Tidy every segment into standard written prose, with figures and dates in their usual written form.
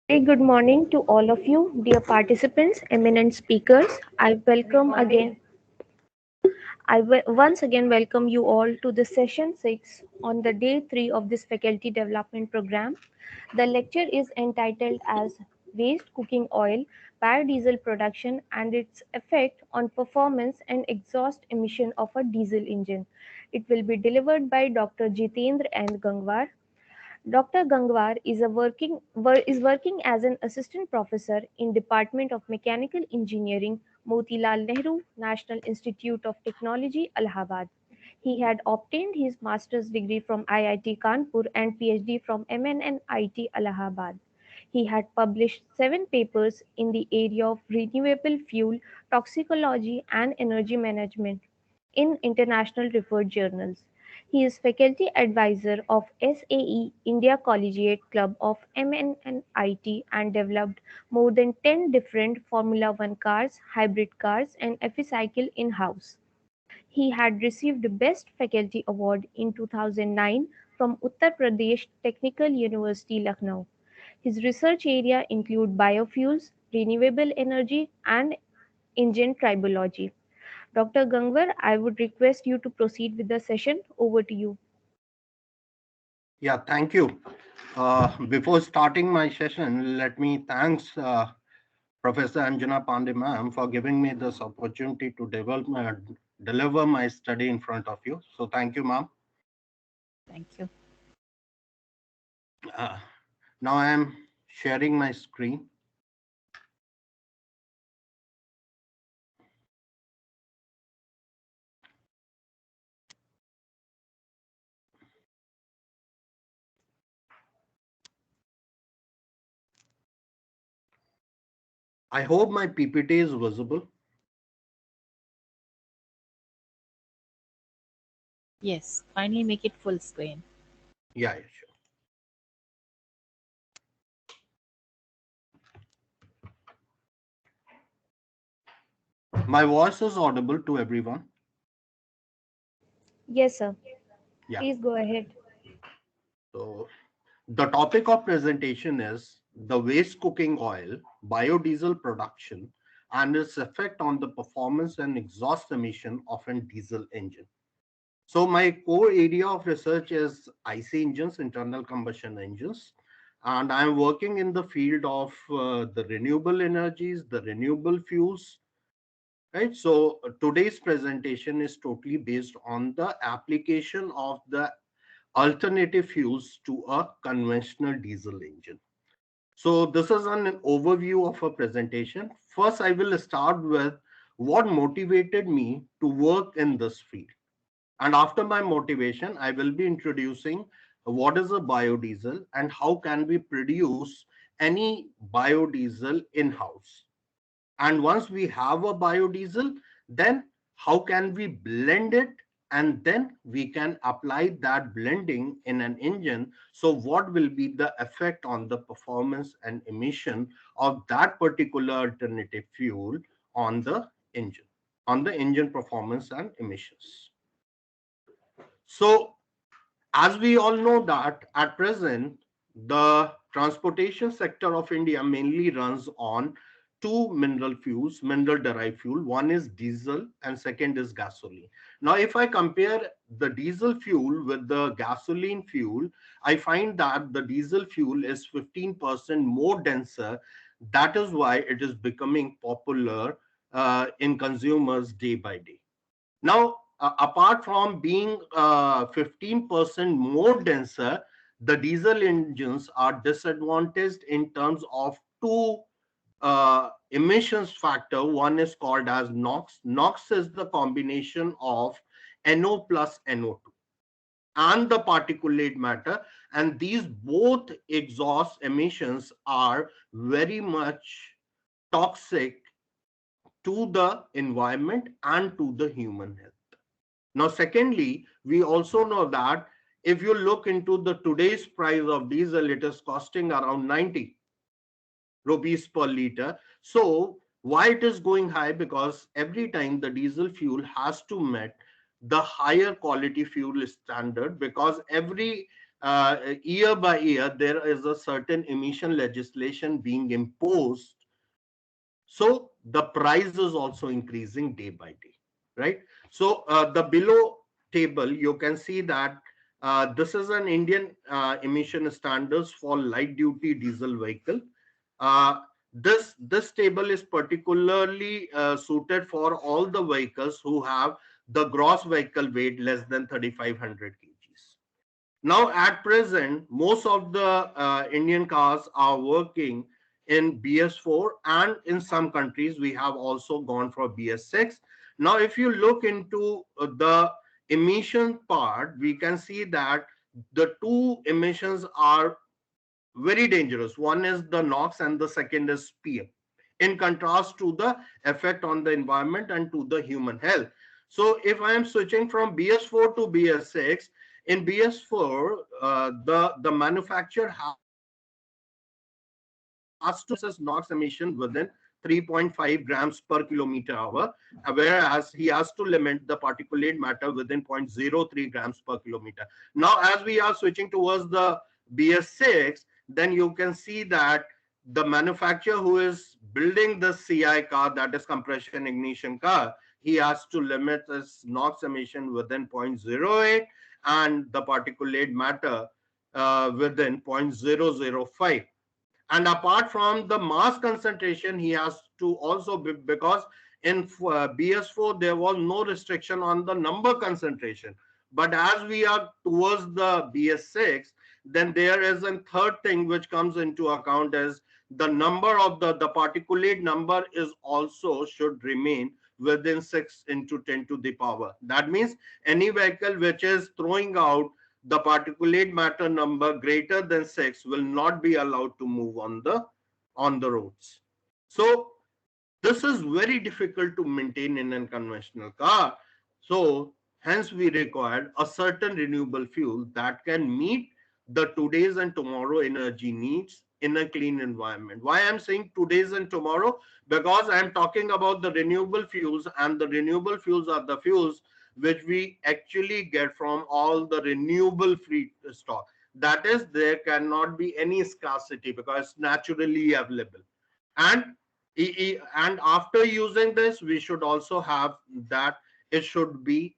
Very good morning to all of you, dear participants, eminent speakers. Once again welcome you all to the session 6 on the day 3 of this faculty development program. The lecture is entitled as Waste Cooking Oil, Biodiesel Production and its Effect on Performance and Exhaust Emission of a Diesel Engine. It will be delivered by Dr. Jitendra and Gangwar. Dr. Gangwar is working as an assistant professor in Department of Mechanical Engineering, Motilal Nehru National Institute of Technology, Allahabad. He had obtained his master's degree from IIT Kanpur and PhD from MNNIT Allahabad. He had published 7 papers in the area of renewable fuel, toxicology, and energy management in international referred journals. He is faculty advisor of SAE India Collegiate Club of MNNIT and developed more than 10 different Formula One cars, hybrid cars, and Eficycle in-house. He had received Best Faculty Award in 2009 from Uttar Pradesh Technical University, Lucknow. His research area include biofuels, renewable energy, and engine tribology. Dr. Gangwar, I would request you to proceed with the session. Over to you. Yeah, thank you. Before starting my session, let me thanks Professor Anjana Pandey ma'am for giving me this opportunity to deliver my study in front of you. So thank you, ma'am. Thank you. Uh, Now I am sharing my screen. I hope my PPT is visible. Yes, kindly make it full screen. Yeah, sure. My voice is audible to everyone. Yes, sir. Yeah. Please go ahead. So the topic of presentation is the waste cooking oil, biodiesel production, and its effect on the performance and exhaust emission of a diesel engine. So my core area of research is IC engines, internal combustion engines, and I'm working in the field of the renewable energies, the renewable fuels, right? So today's presentation is totally based on the application of the alternative fuels to a conventional diesel engine. So this is an overview of a presentation. First, I will start with what motivated me to work in this field. And after my motivation, I will be introducing what is a biodiesel and how can we produce any biodiesel in-house. And once we have a biodiesel, then how can we blend it, and then we can apply that blending in an engine. So what will be the effect on the performance and emission of that particular alternative fuel on the engine performance and emissions. So as we all know that at present, the transportation sector of India mainly runs on two mineral fuels, mineral derived fuel. One is diesel and second is gasoline. Now, if I compare the diesel fuel with the gasoline fuel, I find that the diesel fuel is 15% more denser. That is why it is becoming popular in consumers day by day. Now, apart from being 15% more denser, the diesel engines are disadvantaged in terms of two emissions factor. One is called as NOx. NOx is the combination of NO plus NO2 and the particulate matter, and these both exhaust emissions are very much toxic to the environment and to the human health. Now, secondly, we also know that if you look into the today's price of diesel, it is costing around 90 rupees per liter. So why it is going high? Because every time the diesel fuel has to meet the higher quality fuel standard, because every year by year, there is a certain emission legislation being imposed, so the price is also increasing day by day, right? So the below table, you can see that this is an Indian emission standards for light duty diesel vehicle. Uh, this table is particularly suited for all the vehicles who have the gross vehicle weight less than 3,500 kgs. Now, at present, most of the Indian cars are working in BS4, and in some countries, we have also gone for BS6. Now, if you look into the emission part, we can see that the two emissions are very dangerous. One is the NOx and the second is PM, in contrast to the effect on the environment and to the human health. So if I am switching from BS4 to BS6, in BS4, the manufacturer has to assess NOx emission within 3.5 grams per kilometer hour, whereas he has to limit the particulate matter within 0.03 grams per kilometer. Now, as we are switching towards the BS6, then you can see that the manufacturer who is building the CI car, that is compression ignition car, he has to limit his NOx emission within 0.08 and the particulate matter within 0.005. And apart from the mass concentration, he has to also be, because in BS4 there was no restriction on the number concentration, but as we are towards the BS6, then there is a third thing which comes into account as the number of the particulate number is also should remain within 6 into 10 to the power. That means any vehicle which is throwing out the particulate matter number greater than 6 will not be allowed to move on the roads. So this is very difficult to maintain in a conventional car. So hence we required a certain renewable fuel that can meet the today's and tomorrow energy needs in a clean environment. Why I'm saying today's and tomorrow? Because I'm talking about the renewable fuels, and the renewable fuels are the fuels which we actually get from all the renewable free stock. That is, there cannot be any scarcity because it's naturally available. And and after using this, we should also have that it should be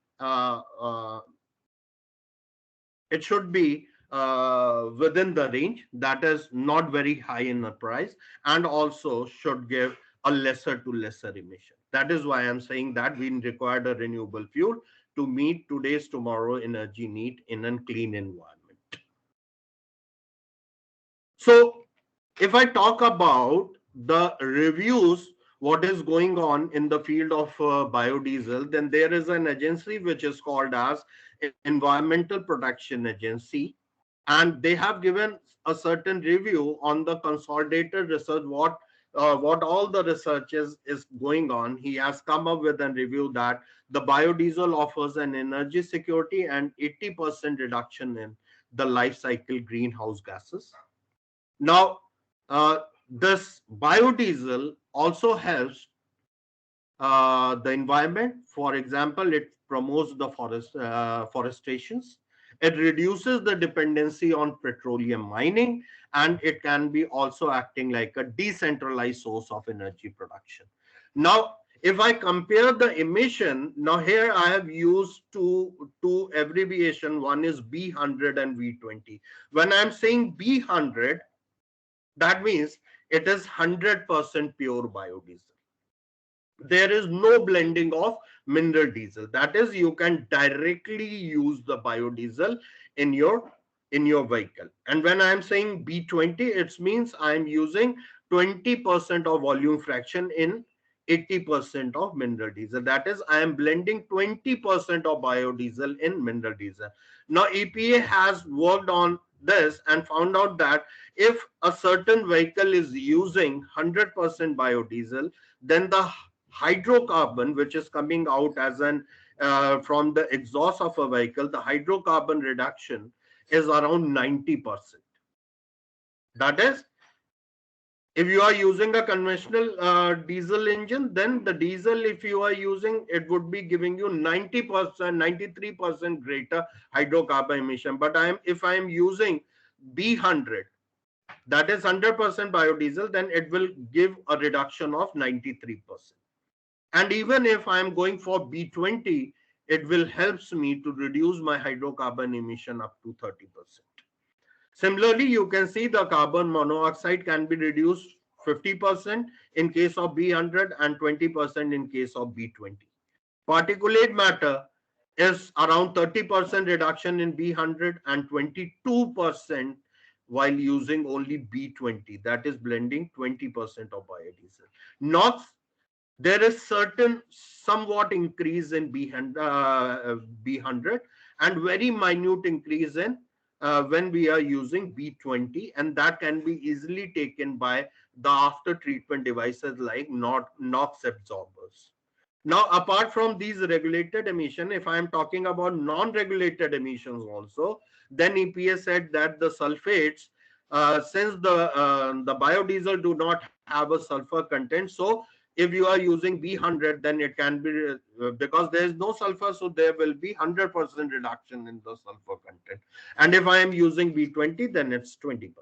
within the range, that is not very high in the price, and also should give a lesser to lesser emission. That is why I'm saying that we require a renewable fuel to meet today's tomorrow energy need in a clean environment. So if I talk about the reviews, what is going on in the field of biodiesel, then there is an agency which is called as Environmental Protection Agency, and they have given a certain review on the consolidated research, what all the research is going on. He has come up with a review that the biodiesel offers an energy security and 80% reduction in the life cycle greenhouse gases. Now, this biodiesel also helps the environment. For example, it promotes the forestations. It reduces the dependency on petroleum mining, and it can be also acting like a decentralized source of energy production. Now, if I compare the emission, now here I have used two abbreviation. One is B100 and V20. When I'm saying B100, that means it is 100% pure biodiesel. There is no blending of mineral diesel. That is, you can directly use the biodiesel in your vehicle. And when I am saying B20, it means I am using 20% of volume fraction in 80% of mineral diesel. That is, I am blending 20% of biodiesel in mineral diesel. Now EPA has worked on this and found out that if a certain vehicle is using 100% biodiesel, then the hydrocarbon which is coming out as an from the exhaust of a vehicle, the hydrocarbon reduction is around 90%. That is, If you are using a conventional diesel engine, then the diesel, if you are using, it would be giving you 90%, 93% greater hydrocarbon emission. But if I am using B100, that is 100% biodiesel, then it will give a reduction of 93%. And even if I am going for B20, it will helps me to reduce my hydrocarbon emission up to 30%. Similarly, you can see the carbon monoxide can be reduced 50% in case of B100 and 20% in case of B20. Particulate matter is around 30% reduction in B100 and 22% while using only B20, that is blending 20% of biodiesel. NOx, there is certain somewhat increase in B100 and very minute increase in when we are using B20, and that can be easily taken by the after treatment devices like NOx absorbers. Now, apart from these regulated emission, if I am talking about non-regulated emissions also, then EPA said that the sulfates, since the biodiesel do not have a sulfur content, so if you are using B100, then it can be, because there is no sulfur, so there will be 100% reduction in the sulfur content. And if I am using B20, then it's 20%.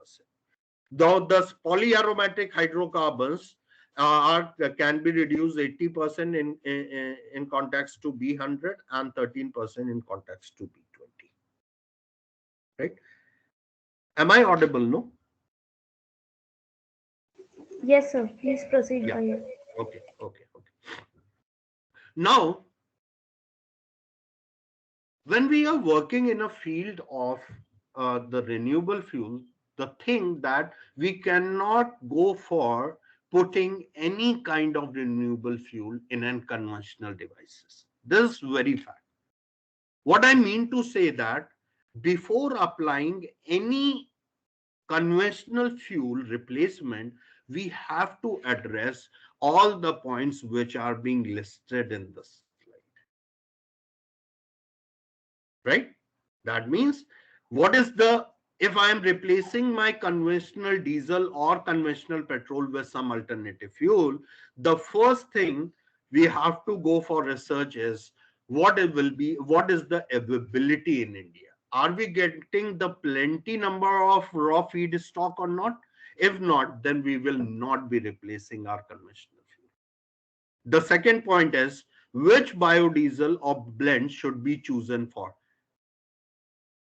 Though the polyaromatic hydrocarbons can be reduced 80% in context to B100 and 13% in context to B20. Right? Am I audible? No? Yes, sir. Please proceed. Yeah. Ayer. Okay. Now, when we are working in a field of the renewable fuel, the thing that we cannot go for putting any kind of renewable fuel in unconventional devices. This is very fact. What I mean to say that before applying any conventional fuel replacement, we have to address all the points which are being listed in this slide. Right? That means, what is the, if I am replacing my conventional diesel or conventional petrol with some alternative fuel, the first thing we have to go for research is what is the availability in India? Are we getting the plenty number of raw feedstock or not? If not, then we will not be replacing our conventional fuel. The second point is which biodiesel or blend should be chosen for.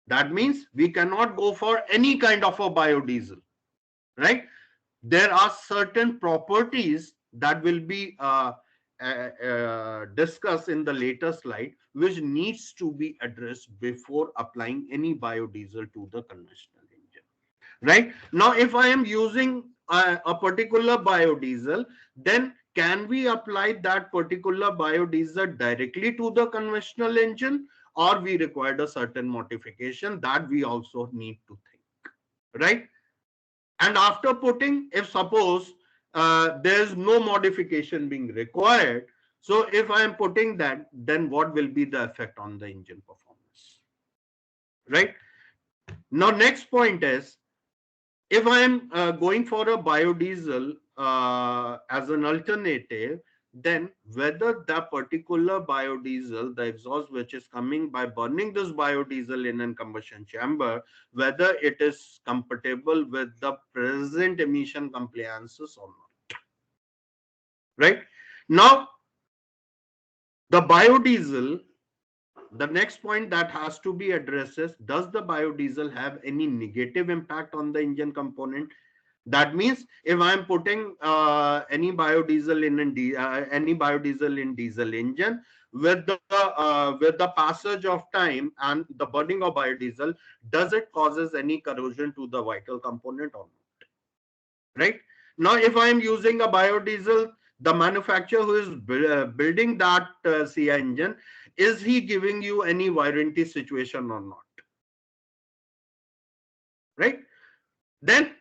That means we cannot go for any kind of a biodiesel, right? There are certain properties that will be discussed in the later slide, which needs to be addressed before applying any biodiesel to the conventional engine. Right? Now, if I am using a particular biodiesel, then can we apply that particular biodiesel directly to the conventional engine, or we required a certain modification? That we also need to think, right? And after putting, if suppose there's no modification being required, so if I am putting that, then what will be the effect on the engine performance, right? Now, next point is, if I am going for a biodiesel as an alternative, then whether that particular biodiesel, the exhaust which is coming by burning this biodiesel in a combustion chamber, whether it is compatible with the present emission compliances or not. Right? Now, the biodiesel, the next point that has to be addressed is, does the biodiesel have any negative impact on the engine component? That means if I am putting any biodiesel in diesel engine, with the passage of time and the burning of biodiesel, does it causes any corrosion to the vital component or not? Right? Now, if I am using a biodiesel, the manufacturer who is building that CI engine, is he giving you any warranty situation or not? Right? Then,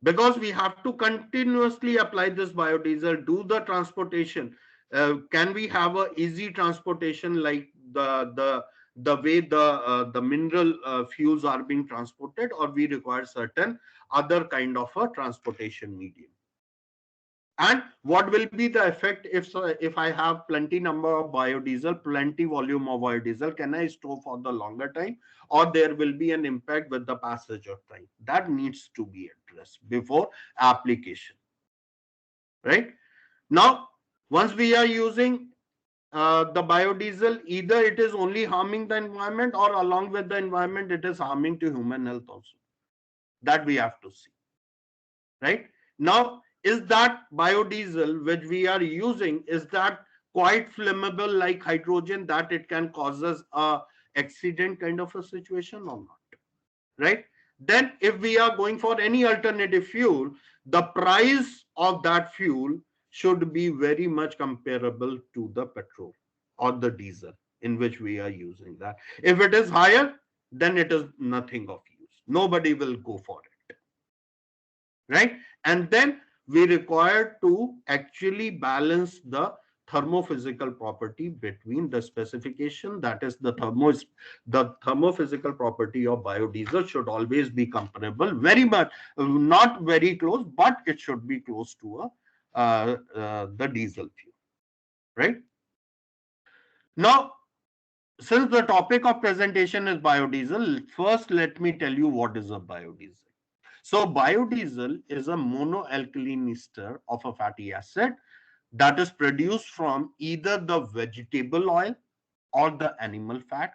because we have to continuously apply this biodiesel, do the transportation. Can we have a easy transportation like the the way the mineral fuels are being transported, or we require certain other kind of a transportation medium. And what will be the effect if I have plenty number of biodiesel, plenty volume of biodiesel? Can I store for the longer time, or there will be an impact with the passage of time? That needs to be addressed before application. Right now, once we are using the biodiesel, either it is only harming the environment, or along with the environment, it is harming to human health also. That we have to see. Right now, is that biodiesel which we are using, is that quite flammable like hydrogen, that it can cause us a accident kind of a situation or not? Right, then if we are going for any alternative fuel, the price of that fuel should be very much comparable to the petrol or the diesel in which we are using that. If it is higher, then it is nothing of use, nobody will go for it. Right, and then we require to actually balance the thermophysical property between the specification, that is the thermophysical property of biodiesel should always be comparable, very much not very close, but it should be close to the diesel fuel. Right now, since the topic of presentation is biodiesel, first let me tell you what is a biodiesel. So biodiesel is a monoalkyl ester of a fatty acid that is produced from either the vegetable oil or the animal fat,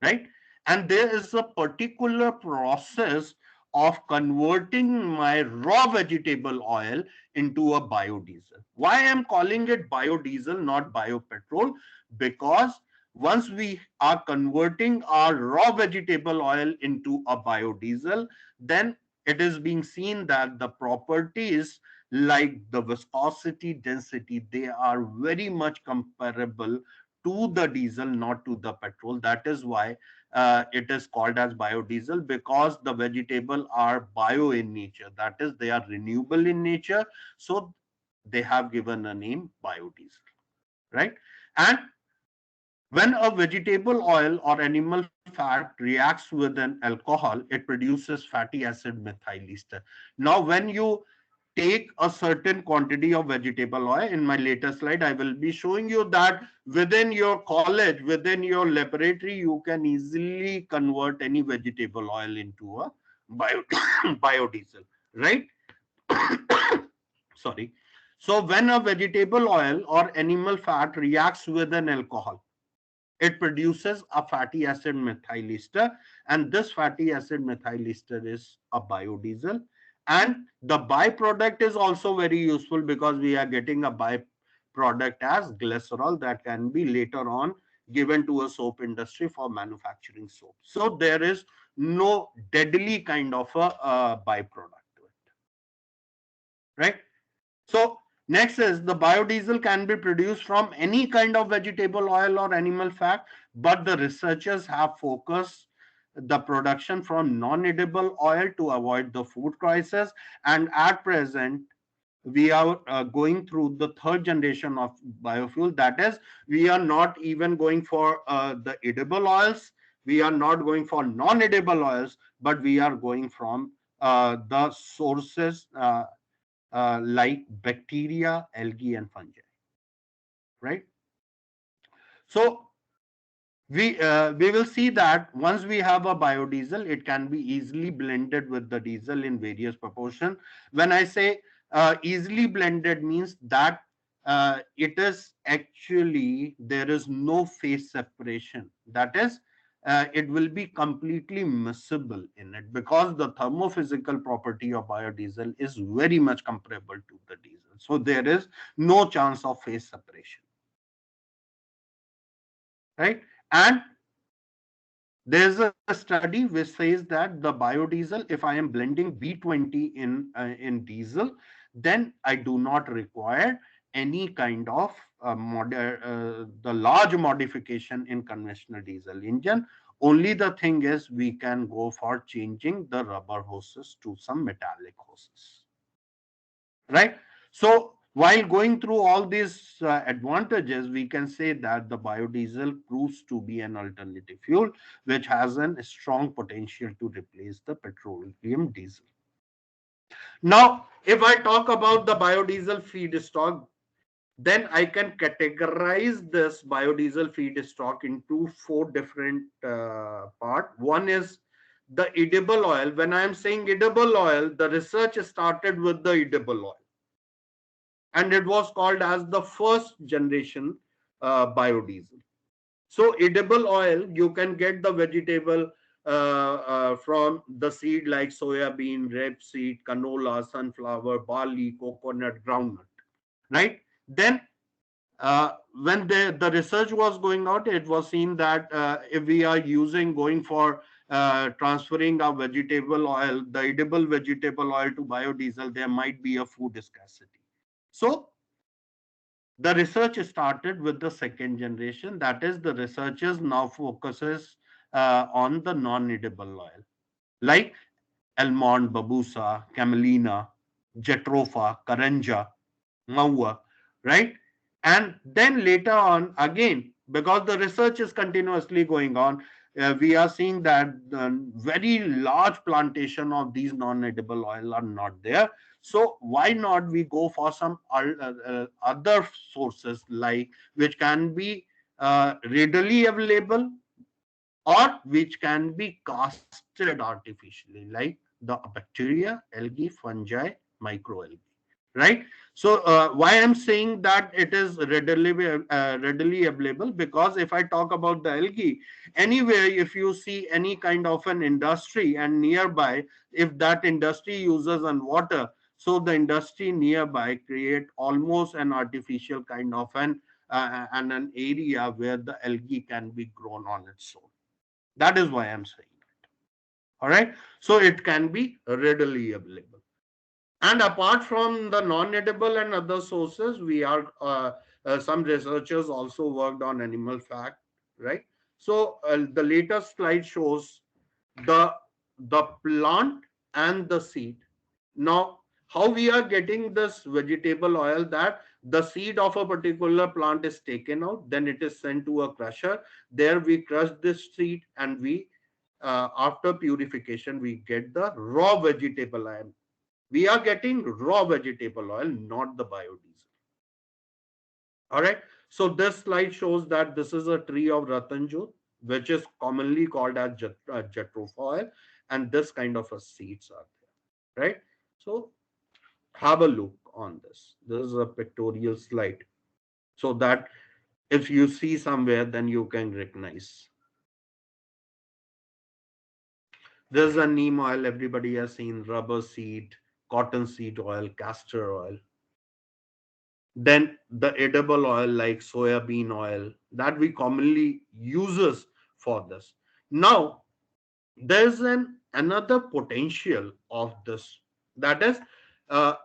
right? And there is a particular process of converting my raw vegetable oil into a biodiesel. Why I am calling it biodiesel, not biopetrol? Because once we are converting our raw vegetable oil into a biodiesel, then it is being seen that the properties like the viscosity, density, they are very much comparable to the diesel, not to the petrol. That is why it is called as biodiesel, because the vegetable are bio in nature, that is they are renewable in nature, so they have given a name biodiesel. Right, and when a vegetable oil or animal fat reacts with an alcohol, it produces fatty acid methyl ester. Now when you take a certain quantity of vegetable oil, in my later slide I will be showing you that within your college, within your laboratory, you can easily convert any vegetable oil into a bio biodiesel. Right, sorry. So when a vegetable oil or animal fat reacts with an alcohol, it produces a fatty acid methyl ester, and this fatty acid methyl ester is a biodiesel. And the byproduct is also very useful, because we are getting a byproduct as glycerol that can be later on given to a soap industry for manufacturing soap. So there is no deadly kind of a byproduct to it. Right, so next is the biodiesel can be produced from any kind of vegetable oil or animal fat, but the researchers have focused the production from non-edible oil to avoid the food crisis. And at present, we are going through the third generation of biofuel. That is, we are not even going for the edible oils. We are not going for non-edible oils, but we are going from the sources like bacteria, algae, and fungi. Right. So we will see that once we have a biodiesel, it can be easily blended with the diesel in various proportion. When I say easily blended, means that it is actually there is no phase separation. That is, it will be completely miscible in it, because the thermophysical property of biodiesel is very much comparable to the diesel. So there is no chance of phase separation. Right, and there's a study which says that the biodiesel, if I am blending B20 in diesel, then I do not require any kind of the large modification in conventional diesel engine. Only the thing is we can go for changing the rubber hoses to some metallic hoses. Right. So While going through all these advantages, we can say that the biodiesel proves to be an alternative fuel which has a strong potential to replace the petroleum diesel. Now, if I talk about the biodiesel feedstock, then I can categorize this biodiesel feedstock into four different part. One is the edible oil. When I am saying edible oil, the research started with the edible oil, and it was called as the first generation biodiesel. So edible oil, you can get the vegetable from the seed like soya bean, rapeseed, canola, sunflower, barley, coconut, groundnut, right? Then when the research was going out, it was seen that if we are going for transferring our vegetable oil, the edible vegetable oil to biodiesel, there might be a food scarcity. So the research started with the second generation. That is, the researchers now focuses on the non-edible oil, like almond, babusa, camelina, jatropha, karanja, maua, right? And then later on, again, because the research is continuously going on, we are seeing that very large plantation of these non-edible oil are not there. So why not we go for some other sources, like which can be readily available, or which can be casted artificially, like the bacteria, algae, fungi, microalgae, right? So why I'm saying that it is readily available, because if I talk about the algae, anywhere if you see any kind of an industry and nearby, if that industry uses on water, so the industry nearby create almost an artificial kind of and an area where the algae can be grown on its own. That is why I'm saying it. All right. So it can be readily available. And apart from the non-edible and other sources, we are some researchers also worked on animal fat, right? So the latest slide shows the the plant and the seed. Now, how we are getting this vegetable oil, that the seed of a particular plant is taken out, then it is sent to a crusher. There we crush this seed, and we after purification we get the raw vegetable oil. We are getting raw vegetable oil, not the biodiesel. All right. So this slide shows that this is a tree of Ratanjot, which is commonly called as jatropha oil, and this kind of a seeds are there, right? So have a look on this. This is a pictorial slide, so that if you see somewhere, then you can recognize. There's a neem oil. Everybody has seen rubber seed, cotton seed oil, castor oil. Then the edible oil like soya bean oil that we commonly uses for this. Now there's another potential of this, that is, uh,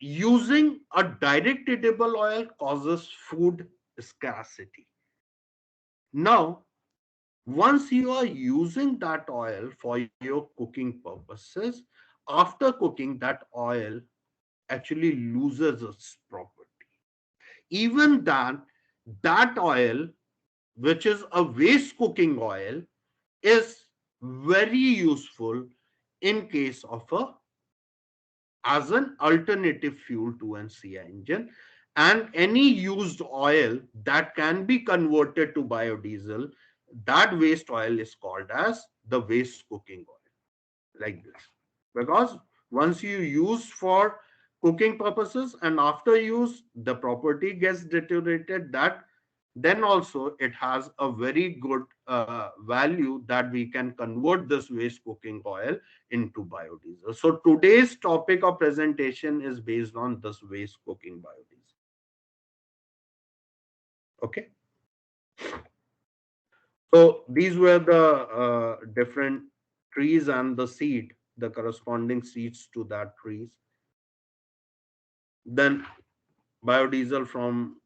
using a direct edible oil causes food scarcity. Now, once you are using that oil for your cooking purposes, after cooking, that oil actually loses its property. Even that oil, which is a waste cooking oil, is very useful in case of a as an alternative fuel to an CI engine. And any used oil that can be converted to biodiesel, that waste oil is called as the waste cooking oil, like this. Because once you use for cooking purposes, and after use the property gets deteriorated, that then also it has a very good value that we can convert this waste cooking oil into biodiesel. So today's topic of presentation is based on this waste cooking biodiesel. Okay. So these were the different trees and the seed, the corresponding seeds to that trees. Then biodiesel from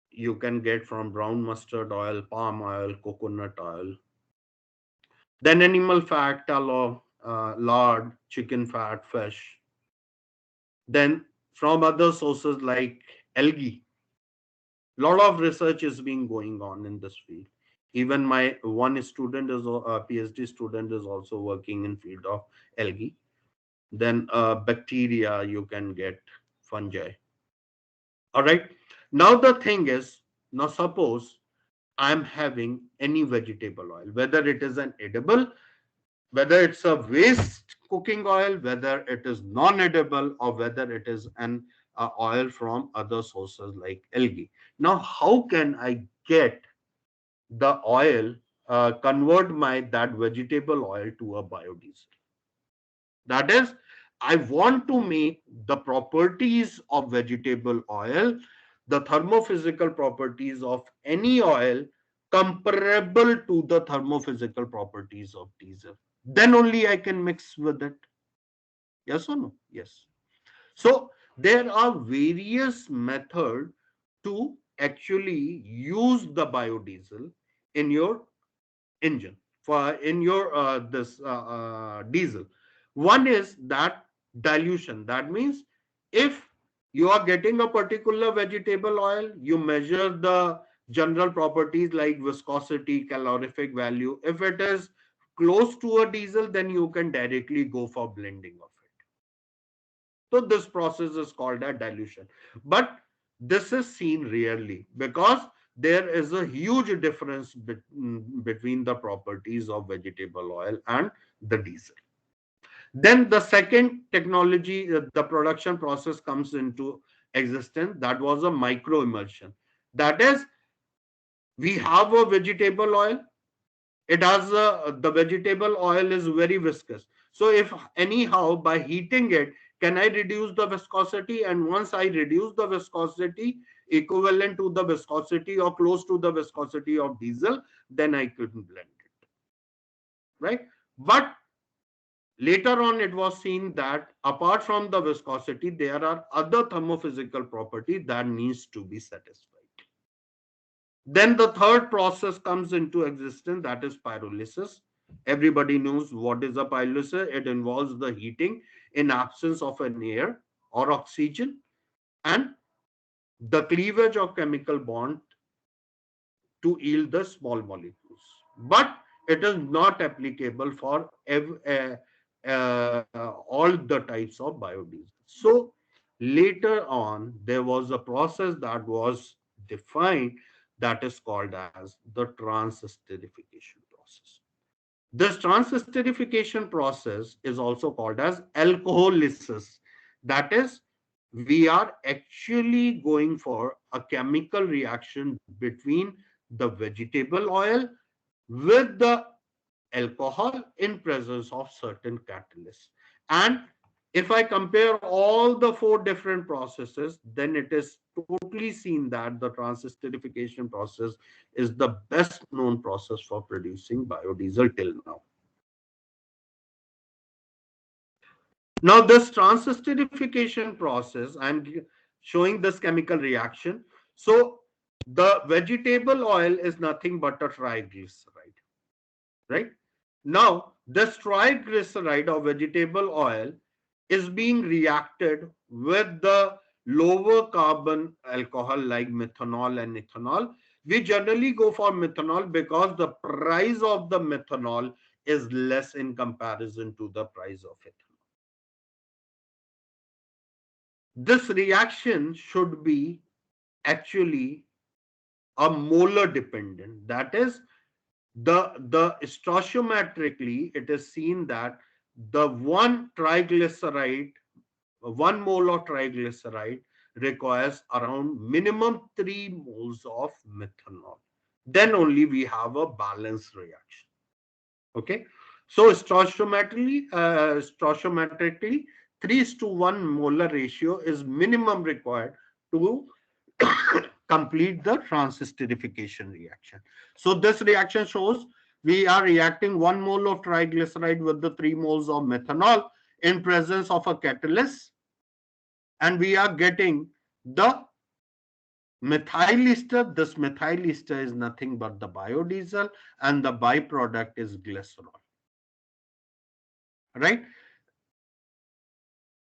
you can get from brown mustard oil, palm oil, coconut oil. Then animal fat, tallow, lard, chicken fat, fish. Then from other sources like algae. A lot of research is being going on in this field. Even my one student is a PhD student is also working in field of algae. Then bacteria, you can get fungi. All right. Now the thing is, now suppose I'm having any vegetable oil, whether it is an edible, whether it's a waste cooking oil, whether it is non-edible, or whether it is an oil from other sources like algae. Now, how can I get the oil, convert my that vegetable oil to a biodiesel? That is, I want to make the properties of vegetable oil, the thermophysical properties of any oil, comparable to the thermophysical properties of diesel. Then only I can mix with it. Yes or no? Yes. So there are various methods to actually use the biodiesel in your engine, for in your this diesel. One is that dilution. That means if you are getting a particular vegetable oil, you measure the general properties like viscosity, calorific value. If it is close to a diesel, then you can directly go for blending of it. So this process is called a dilution. But this is seen rarely because there is a huge difference between the properties of vegetable oil and the diesel. Then the second technology, the production process comes into existence. That was a micro emulsion. That is, we have a vegetable oil. It has the vegetable oil is very viscous. So if anyhow by heating it, can I reduce the viscosity? And once I reduce the viscosity equivalent to the viscosity or close to the viscosity of diesel, then I could blend it, right? But later on, it was seen that apart from the viscosity, there are other thermophysical properties that needs to be satisfied. Then the third process comes into existence, that is pyrolysis. Everybody knows what is a pyrolysis. It involves the heating in absence of an air or oxygen and the cleavage of chemical bond to yield the small molecules. But it is not applicable for all the types of biodiesel. So later on, there was a process that was defined that is called as the transesterification process. This transesterification process is also called as alcoholysis. That is, we are actually going for a chemical reaction between the vegetable oil with the alcohol in presence of certain catalysts. And if I compare all the four different processes, then it is totally seen that the transesterification process is the best known process for producing biodiesel till now. Now, this transesterification process, I'm showing this chemical reaction. So, the vegetable oil is nothing but a triglyceride, right? Now, this triglyceride or vegetable oil is being reacted with the lower carbon alcohol like methanol and ethanol. We generally go for methanol because the price of the methanol is less in comparison to the price of ethanol. This reaction should be actually a molar dependent. That is, the stoichiometrically, it is seen that the one triglyceride, 1 mole of triglyceride requires around minimum 3 moles of methanol. Then only we have a balanced reaction. Okay. So stoichiometrically 3:1 molar ratio is minimum required to complete the transesterification reaction. So this reaction shows we are reacting 1 mole of triglyceride with the 3 moles of methanol in presence of a catalyst, and we are getting the methyl ester. This methyl ester is nothing but the biodiesel, and the byproduct is glycerol, right?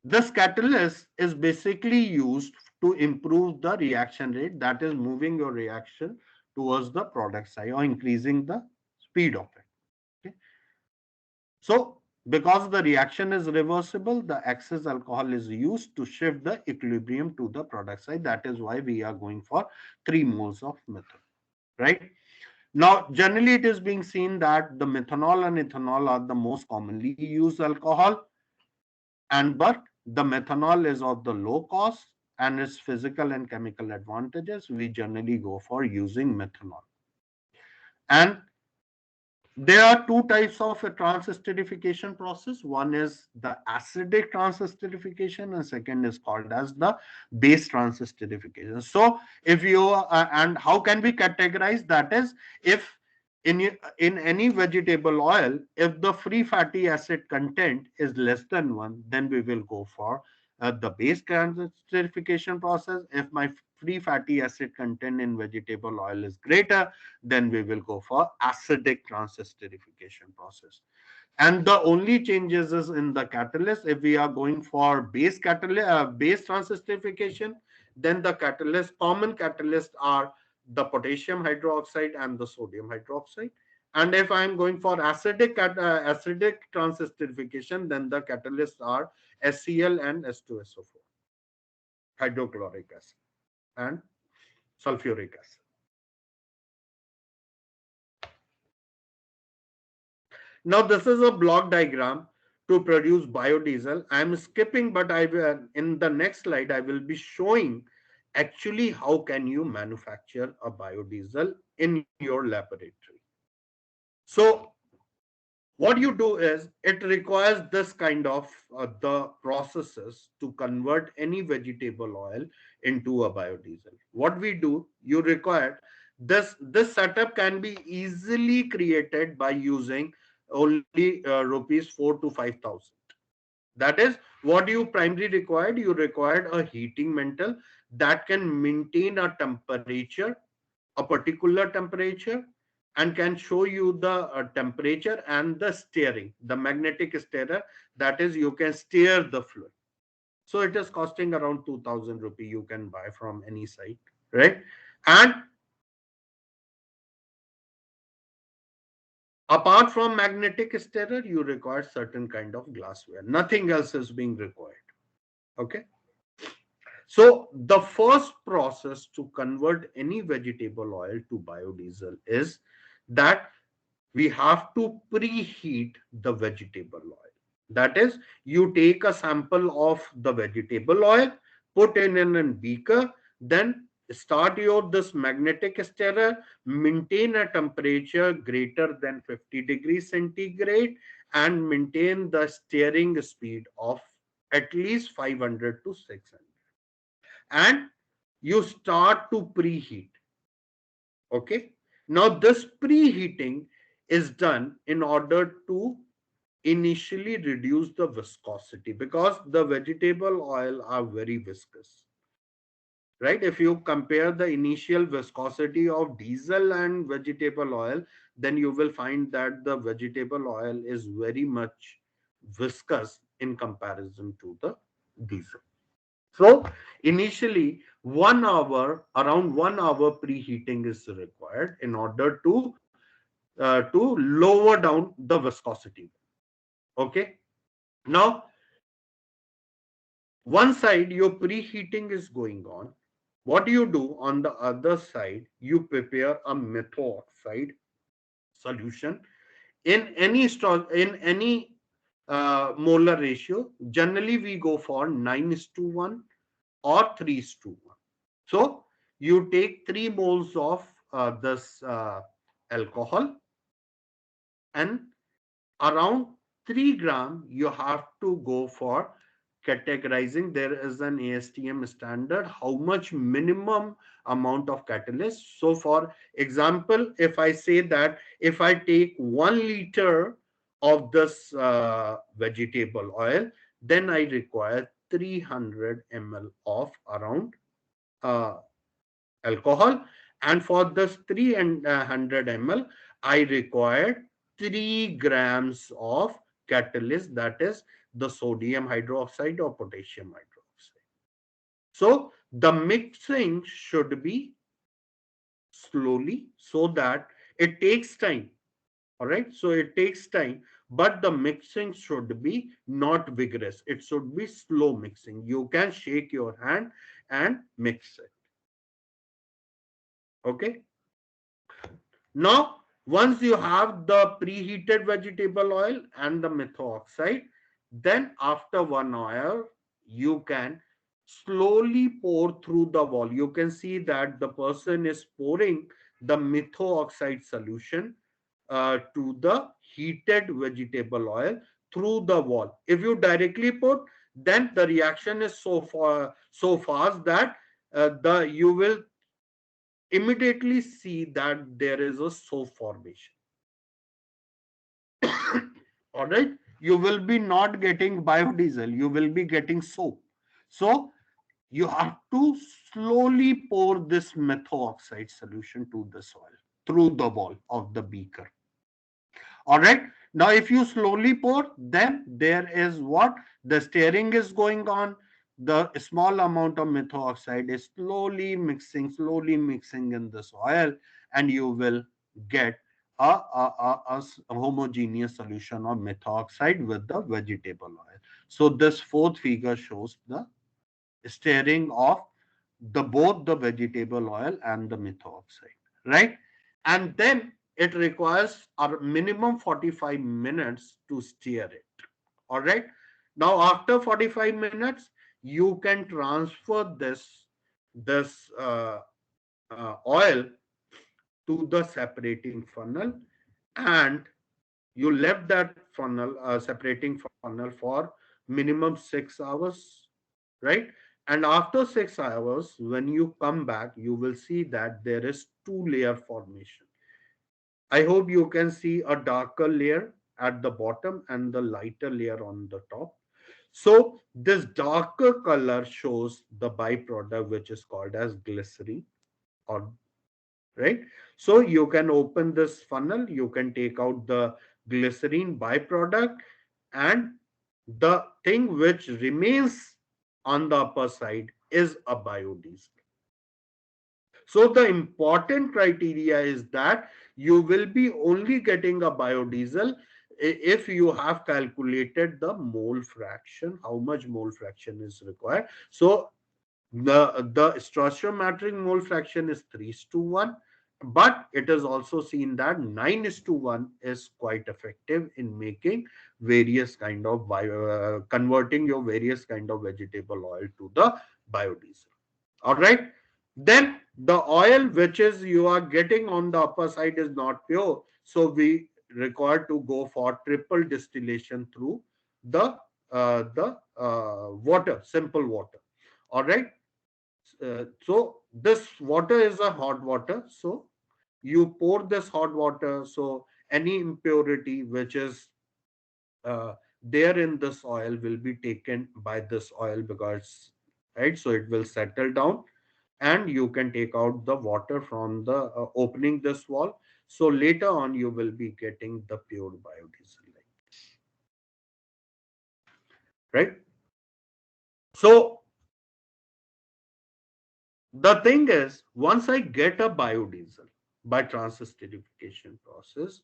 This catalyst is basically used to improve the reaction rate, that is moving your reaction towards the product side or increasing the speed of it. Okay. So because the reaction is reversible, the excess alcohol is used to shift the equilibrium to the product side. That is why we are going for 3 moles of methanol, right? Now, generally it is being seen that the methanol and ethanol are the most commonly used alcohol, and but the methanol is of the low cost and its physical and chemical advantages. We generally go for using methanol. And there are two types of a trans-esterification process. One is the acidic trans-esterification, and second is called as the base trans-esterification. So, if you and how can we categorize that? Is if in any vegetable oil, if the free fatty acid content is less than 1, then we will go for the base trans-esterification process. If my free fatty acid content in vegetable oil is greater, then we will go for acidic trans-esterification process. And the only changes is in the catalyst. If we are going for base catalyst, base trans-esterification, then the catalyst, common catalysts are the potassium hydroxide and the sodium hydroxide. And if I am going for acidic trans-esterification, then the catalysts are HCl and H2SO4, hydrochloric acid and sulfuric acid. Now, this is a block diagram to produce biodiesel. I am skipping, but I will, in the next slide, I will be showing actually how can you manufacture a biodiesel in your laboratory. So, what you do is it requires this kind of the processes to convert any vegetable oil into a biodiesel. What we do, you require this setup can be easily created by using only rupees 4 to 5,000. That is what you primarily required. You required a heating mantle that can maintain a temperature, a particular temperature, and can show you the temperature and the steering, the magnetic steerer. That is, you can steer the fluid. So it is costing around 2,000 rupee. You can buy from any site, right? And apart from magnetic steerer, you require certain kind of glassware. Nothing else is being required. Okay. So the first process to convert any vegetable oil to biodiesel is that we have to preheat the vegetable oil. That is, you take a sample of the vegetable oil, put in a beaker, then start your this magnetic stirrer, maintain a temperature greater than 50 degrees centigrade, and maintain the stirring speed of at least 500 to 600. And you start to preheat. Okay. Now, this preheating is done in order to initially reduce the viscosity, because the vegetable oil are very viscous, right? If you compare the initial viscosity of diesel and vegetable oil, then you will find that the vegetable oil is very much viscous in comparison to the diesel. So initially 1 hour, around 1 hour preheating is required in order to lower down the viscosity. Okay. Now, one side your preheating is going on. What do you do on the other side? You prepare a methyl oxide solution in any molar ratio. Generally, we go for 9:1 or 3:1. So you take 3 moles of this alcohol, and around 3 gram you have to go for categorizing. There is an ASTM standard how much minimum amount of catalyst. So for example, if I say that if I take 1 liter of this vegetable oil, then I require 300 ml of around uh, alcohol, and for this 300 ml I required 3 grams of catalyst, that is the sodium hydroxide or potassium hydroxide. So the mixing should be slowly so that it takes time. All right. So it takes time, but the mixing should be not vigorous. It should be slow mixing. You can shake your hand and mix it. Okay. Now, once you have the preheated vegetable oil and the methoxide, then after 1 hour, you can slowly pour through the wall. You can see that the person is pouring the methoxide solution to the heated vegetable oil through the wall. If you directly put, then the reaction is so fast that the you will immediately see that there is a soap formation. All right, you will be not getting biodiesel, you will be getting soap. So you have to slowly pour this methoxide solution to the soil through the wall of the beaker. All right. Now, if you slowly pour, then there is what? The stirring is going on. The small amount of methoxide is slowly mixing in the soil, and you will get a homogeneous solution of methoxide with the vegetable oil. So this fourth figure shows the stirring of the both the vegetable oil and the methoxide, right? And then it requires a minimum 45 minutes to stir it. All right. Now, after 45 minutes, you can transfer this oil to the separating funnel, and you left that funnel separating funnel for minimum 6 hours, right? And after 6 hours, when you come back, you will see that there is two layer formation. I hope you can see a darker layer at the bottom and the lighter layer on the top. So this darker color shows the byproduct, which is called as glycerin, or right. So you can open this funnel, you can take out the glycerin byproduct, and the thing which remains on the upper side is a biodiesel. So the important criteria is that you will be only getting a biodiesel if you have calculated the mole fraction, how much mole fraction is required. So the stoichiometric mole fraction is 3:1, but it is also seen that 9:1 is quite effective in making various kind of converting your various kind of vegetable oil to the biodiesel. All right. Then the oil which is you are getting on the upper side is not pure. So we require to go for triple distillation through the water, simple water. All right. So this water is a hot water. So you pour this hot water. So any impurity which is there in this oil will be taken by this oil, because right. So it will settle down, and you can take out the water from the opening this wall. So later on you will be getting the pure biodiesel, right? So the thing is, once I get a biodiesel by transesterification process,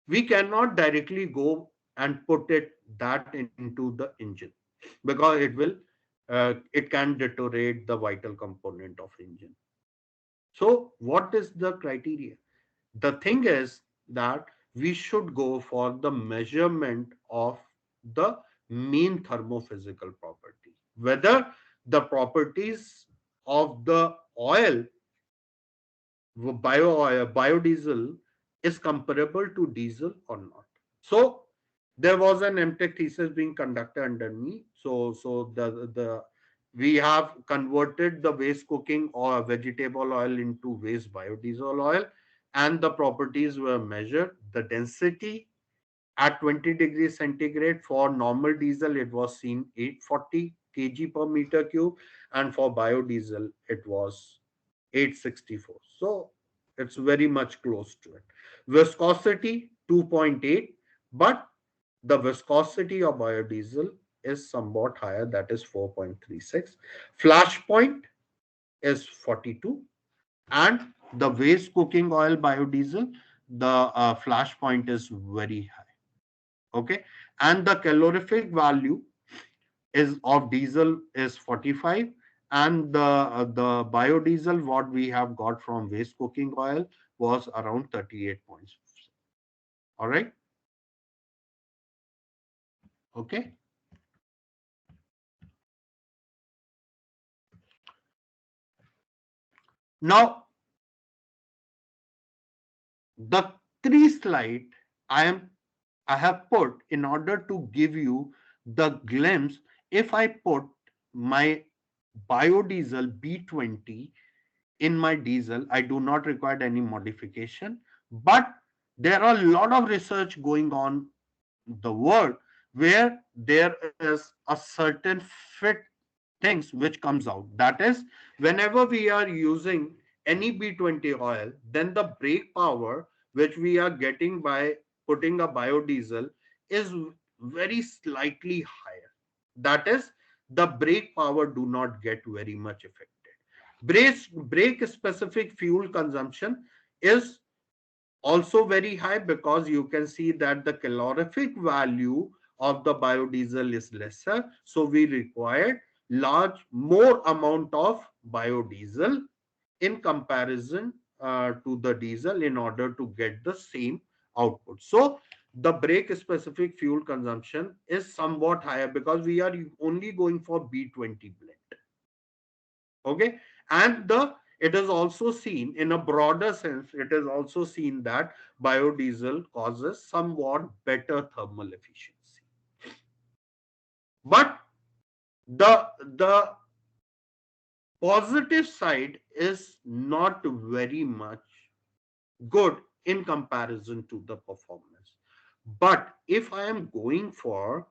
we cannot directly go and put it that into the engine, because it can deteriorate the vital component of engine. So what is the criteria? The thing is that we should go for the measurement of the mean thermophysical property, whether the properties of the oil, biodiesel, is comparable to diesel or not. So there was an MTech thesis being conducted under me. So the we have converted the waste cooking or vegetable oil into waste biodiesel oil, and the properties were measured. The density at 20 degrees centigrade for normal diesel, it was seen 840 kg per meter cube, and for biodiesel it was 864. So it's very much close to it. Viscosity 2.8, but the viscosity of biodiesel is somewhat higher, that is 4.36. Flash point is 42, and the waste cooking oil biodiesel, the flash point is very high. Okay, and the calorific value is of diesel is 45, and the biodiesel what we have got from waste cooking oil was around 38 points. All right. Okay. Now the three slide I am I have put in order to give you the glimpse. If I put my biodiesel B20 in my diesel, I do not require any modification. But there are a lot of research going on the world where there is a certain fit things which comes out. That is, whenever we are using any B20 oil, then the brake power which we are getting by putting a biodiesel is very slightly higher. That is, the brake power do not get very much affected. Brake specific fuel consumption is also very high, because you can see that the calorific value of the biodiesel is lesser, so we required more amount of biodiesel in comparison to the diesel in order to get the same output. So the brake specific fuel consumption is somewhat higher because we are only going for B20 blend. Okay, and the it is also seen in a broader sense, it is also seen that biodiesel causes somewhat better thermal efficiency. But the positive side is not very much good in comparison to the performance. But if I am going for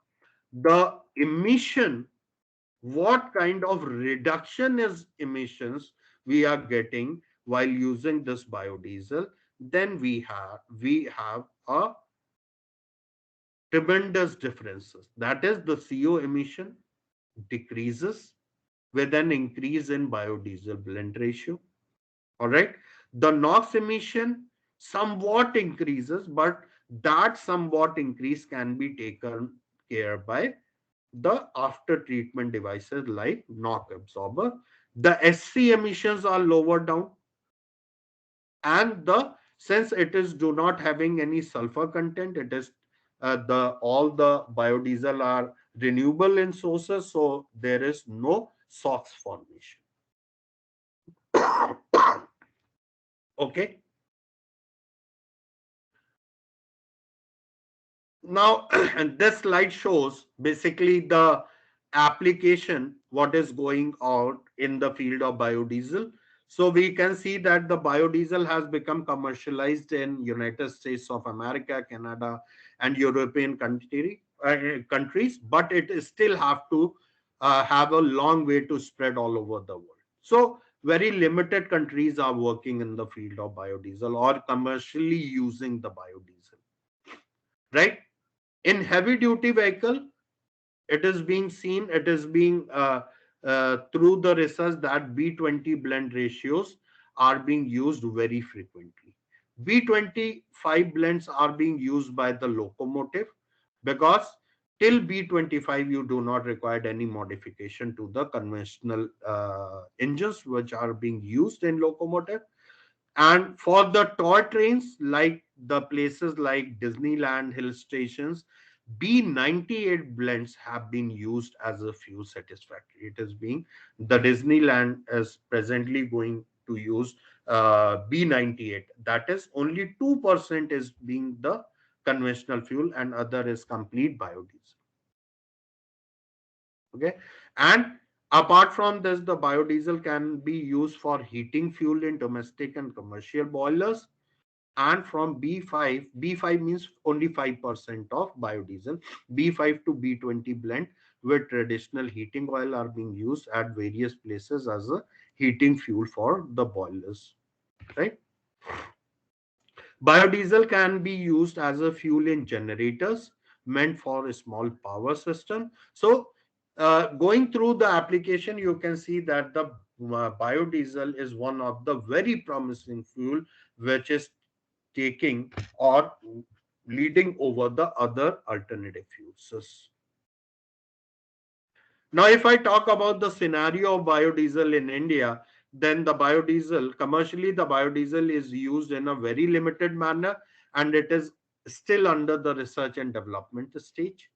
the emission, what kind of reduction is emissions we are getting while using this biodiesel, then we have a tremendous differences. That is, the CO emission decreases with an increase in biodiesel blend ratio. All right, the NOx emission somewhat increases, but that somewhat increase can be taken care by the after treatment devices like NOx absorber. The SC emissions are lower down, and the since it is do not having any sulfur content, it is the all the biodiesel are renewable in sources, so there is no SOx formation. Okay. Now, this slide shows basically the application, what is going on in the field of biodiesel. So we can see that the biodiesel has become commercialized in United States of America, Canada, and European countries, but it is still have to have a long way to spread all over the world. So very limited countries are working in the field of biodiesel or commercially using the biodiesel, right? In heavy duty vehicle, it is being seen, it is being through the research that B20 blend ratios are being used very frequently. B25 blends are being used by the locomotive, because till B25 you do not require any modification to the conventional engines which are being used in locomotive. And for the toy trains, like the places like Disneyland hill stations, B98 blends have been used as a fuel satisfactory. It is being the Disneyland is presently going to use B98. That is only 2% is being the conventional fuel, and other is complete biodiesel. Okay, and apart from this, the biodiesel can be used for heating fuel in domestic and commercial boilers. And from B5 means only 5% of biodiesel, B5 to B20 blend with traditional heating oil are being used at various places as a heating fuel for the boilers, right? Biodiesel can be used as a fuel in generators meant for a small power system. So going through the application, you can see that the biodiesel is one of the very promising fuel which is taking or leading over the other alternative fuels. Now, if I talk about the scenario of biodiesel in India, then the biodiesel, commercially, the biodiesel is used in a very limited manner, and it is still under the research and development stage.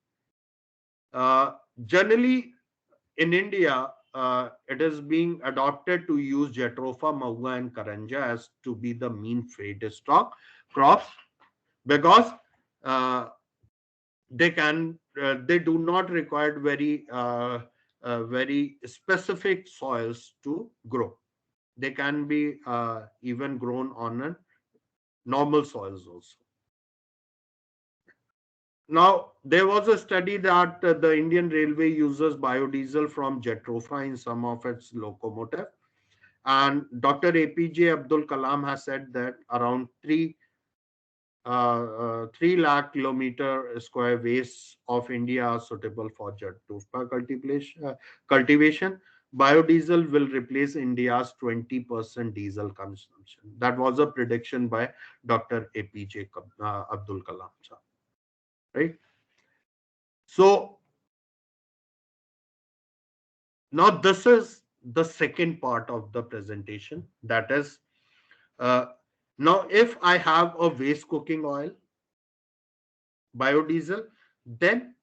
Generally, in India, it is being adopted to use Jatropha, Mahua, and Karanja as to be the main feedstock crops because uh, they do not require very specific soils to grow. They can be even grown on a normal soils also. Now, there was a study that the Indian Railway uses biodiesel from Jatropha in some of its locomotive. And Dr. APJ Abdul Kalam has said that around 3 lakh kilometer square wastes of India are suitable for Jatropha cultivation. Biodiesel will replace India's 20% diesel consumption. That was a prediction by Dr. APJ Abdul Kalam. Right? So now this is the second part of the presentation. That is, uh, now if I have a waste cooking oil, biodiesel, then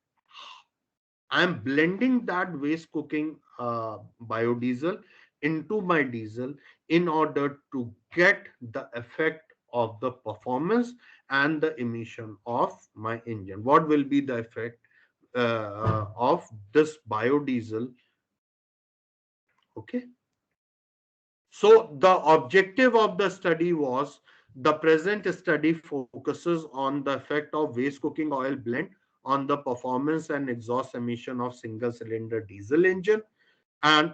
I am blending that waste cooking biodiesel into my diesel in order to get the effect of the performance and the emission of my engine. What will be the effect of this biodiesel? Okay. So the objective of the study was the present study focuses on the effect of waste cooking oil blend on the performance and exhaust emission of single cylinder diesel engine. And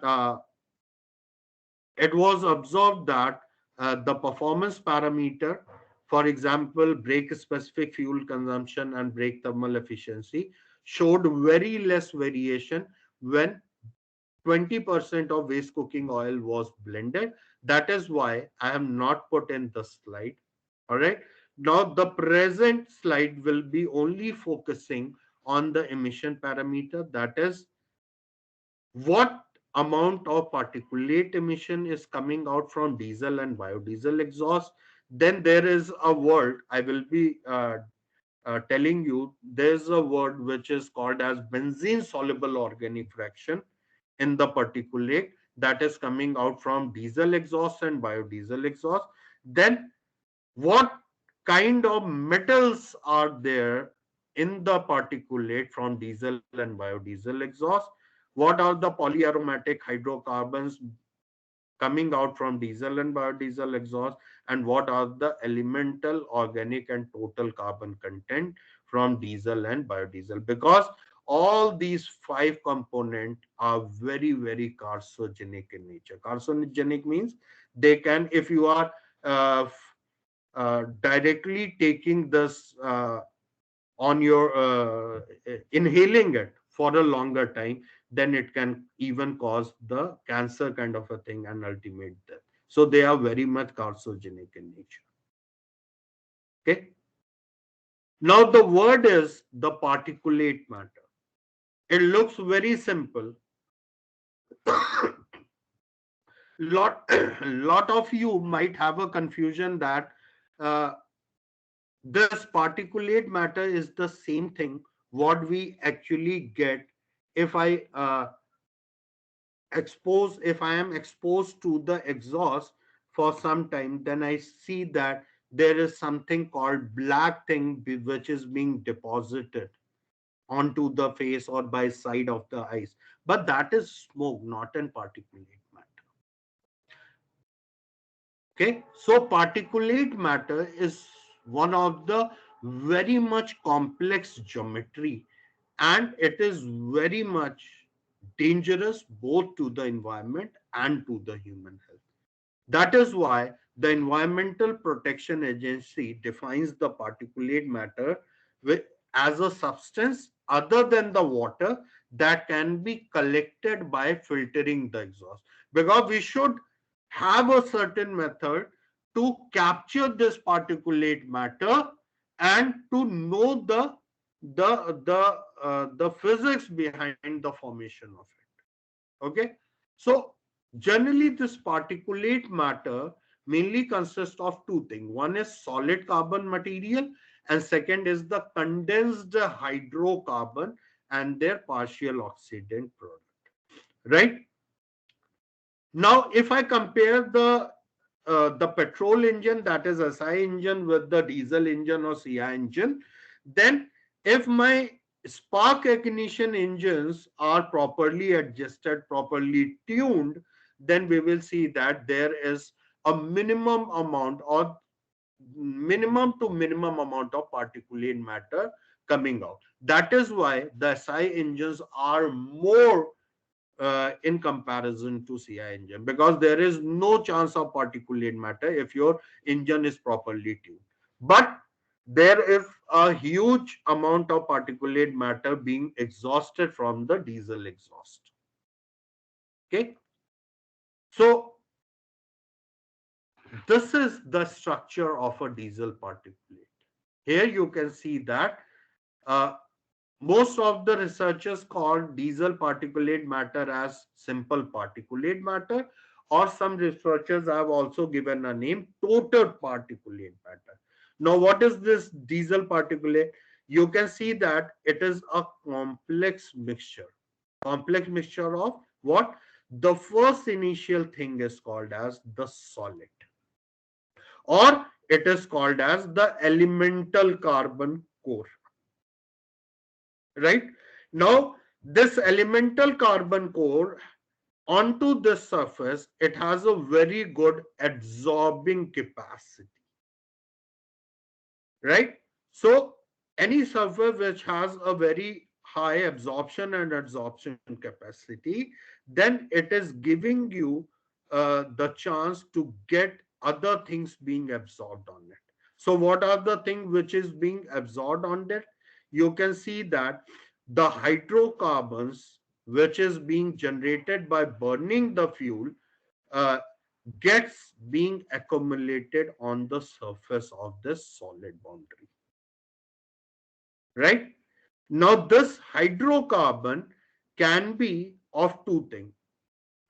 it was observed that the performance parameter, for example, brake specific fuel consumption and brake thermal efficiency, showed very less variation when 20% of waste cooking oil was blended. That is why I have not put in the slide. All right. Now, the present slide will be only focusing on the emission parameter. That is, what amount of particulate emission is coming out from diesel and biodiesel exhaust. Then there is a word I will be telling you. There's a word which is called as benzene soluble organic fraction in the particulate that is coming out from diesel exhaust and biodiesel exhaust. Then what kind of metals are there in the particulate from diesel and biodiesel exhaust? What are the polyaromatic hydrocarbons coming out from diesel and biodiesel exhaust? And what are the elemental, organic, and total carbon content from diesel and biodiesel? Because all these five components are very, very carcinogenic in nature. Carcinogenic means they can, if you are directly taking this on your inhaling it for a longer time, then it can even cause the cancer kind of a thing and ultimate death. So they are very much carcinogenic in nature. Okay. Now the word is the particulate matter. It looks very simple. lot lot of you might have a confusion that uh, this particulate matter is the same thing what we actually get if I am exposed to the exhaust for some time. Then I see that there is something called black thing which is being deposited onto the face or by side of the eyes, but that is smoke, not an particulate matter. Okay, so particulate matter is one of the very much complex geometry, and it is very much dangerous both to the environment and to the human health. That is why the Environmental Protection Agency defines the particulate matter as a substance other than the water that can be collected by filtering the exhaust, because we should have a certain method to capture this particulate matter and to know the physics behind the formation of it. Okay, so generally this particulate matter mainly consists of two things. One is solid carbon material, and second is the condensed hydrocarbon and their partial oxidant product. Right now, if I compare the petrol engine, that is SI engine, with the diesel engine or CI engine, then if my spark ignition engines are properly adjusted, properly tuned, then we will see that there is a minimum amount or minimum to minimum amount of particulate matter coming out. That is why the SI engines are more in comparison to CI engine, because there is no chance of particulate matter if your engine is properly tuned. But there is a huge amount of particulate matter being exhausted from the diesel exhaust. Okay, so this is the structure of a diesel particulate. Here you can see that uh, most of the researchers call diesel particulate matter as simple particulate matter, or some researchers have also given a name total particulate matter. Now, what is this diesel particulate? You can see that it is a complex mixture. Complex mixture of what? The first initial thing is called as the solid, or it is called as the elemental carbon core. Right now, this elemental carbon core, onto this surface, it has a very good absorbing capacity. Right, so any surface which has a very high absorption and adsorption capacity, then it is giving you the chance to get other things being absorbed on it. So what are the things which is being absorbed on it? You can see that the hydrocarbons which is being generated by burning the fuel uh, gets being accumulated on the surface of this solid boundary. Right now, this hydrocarbon can be of two things.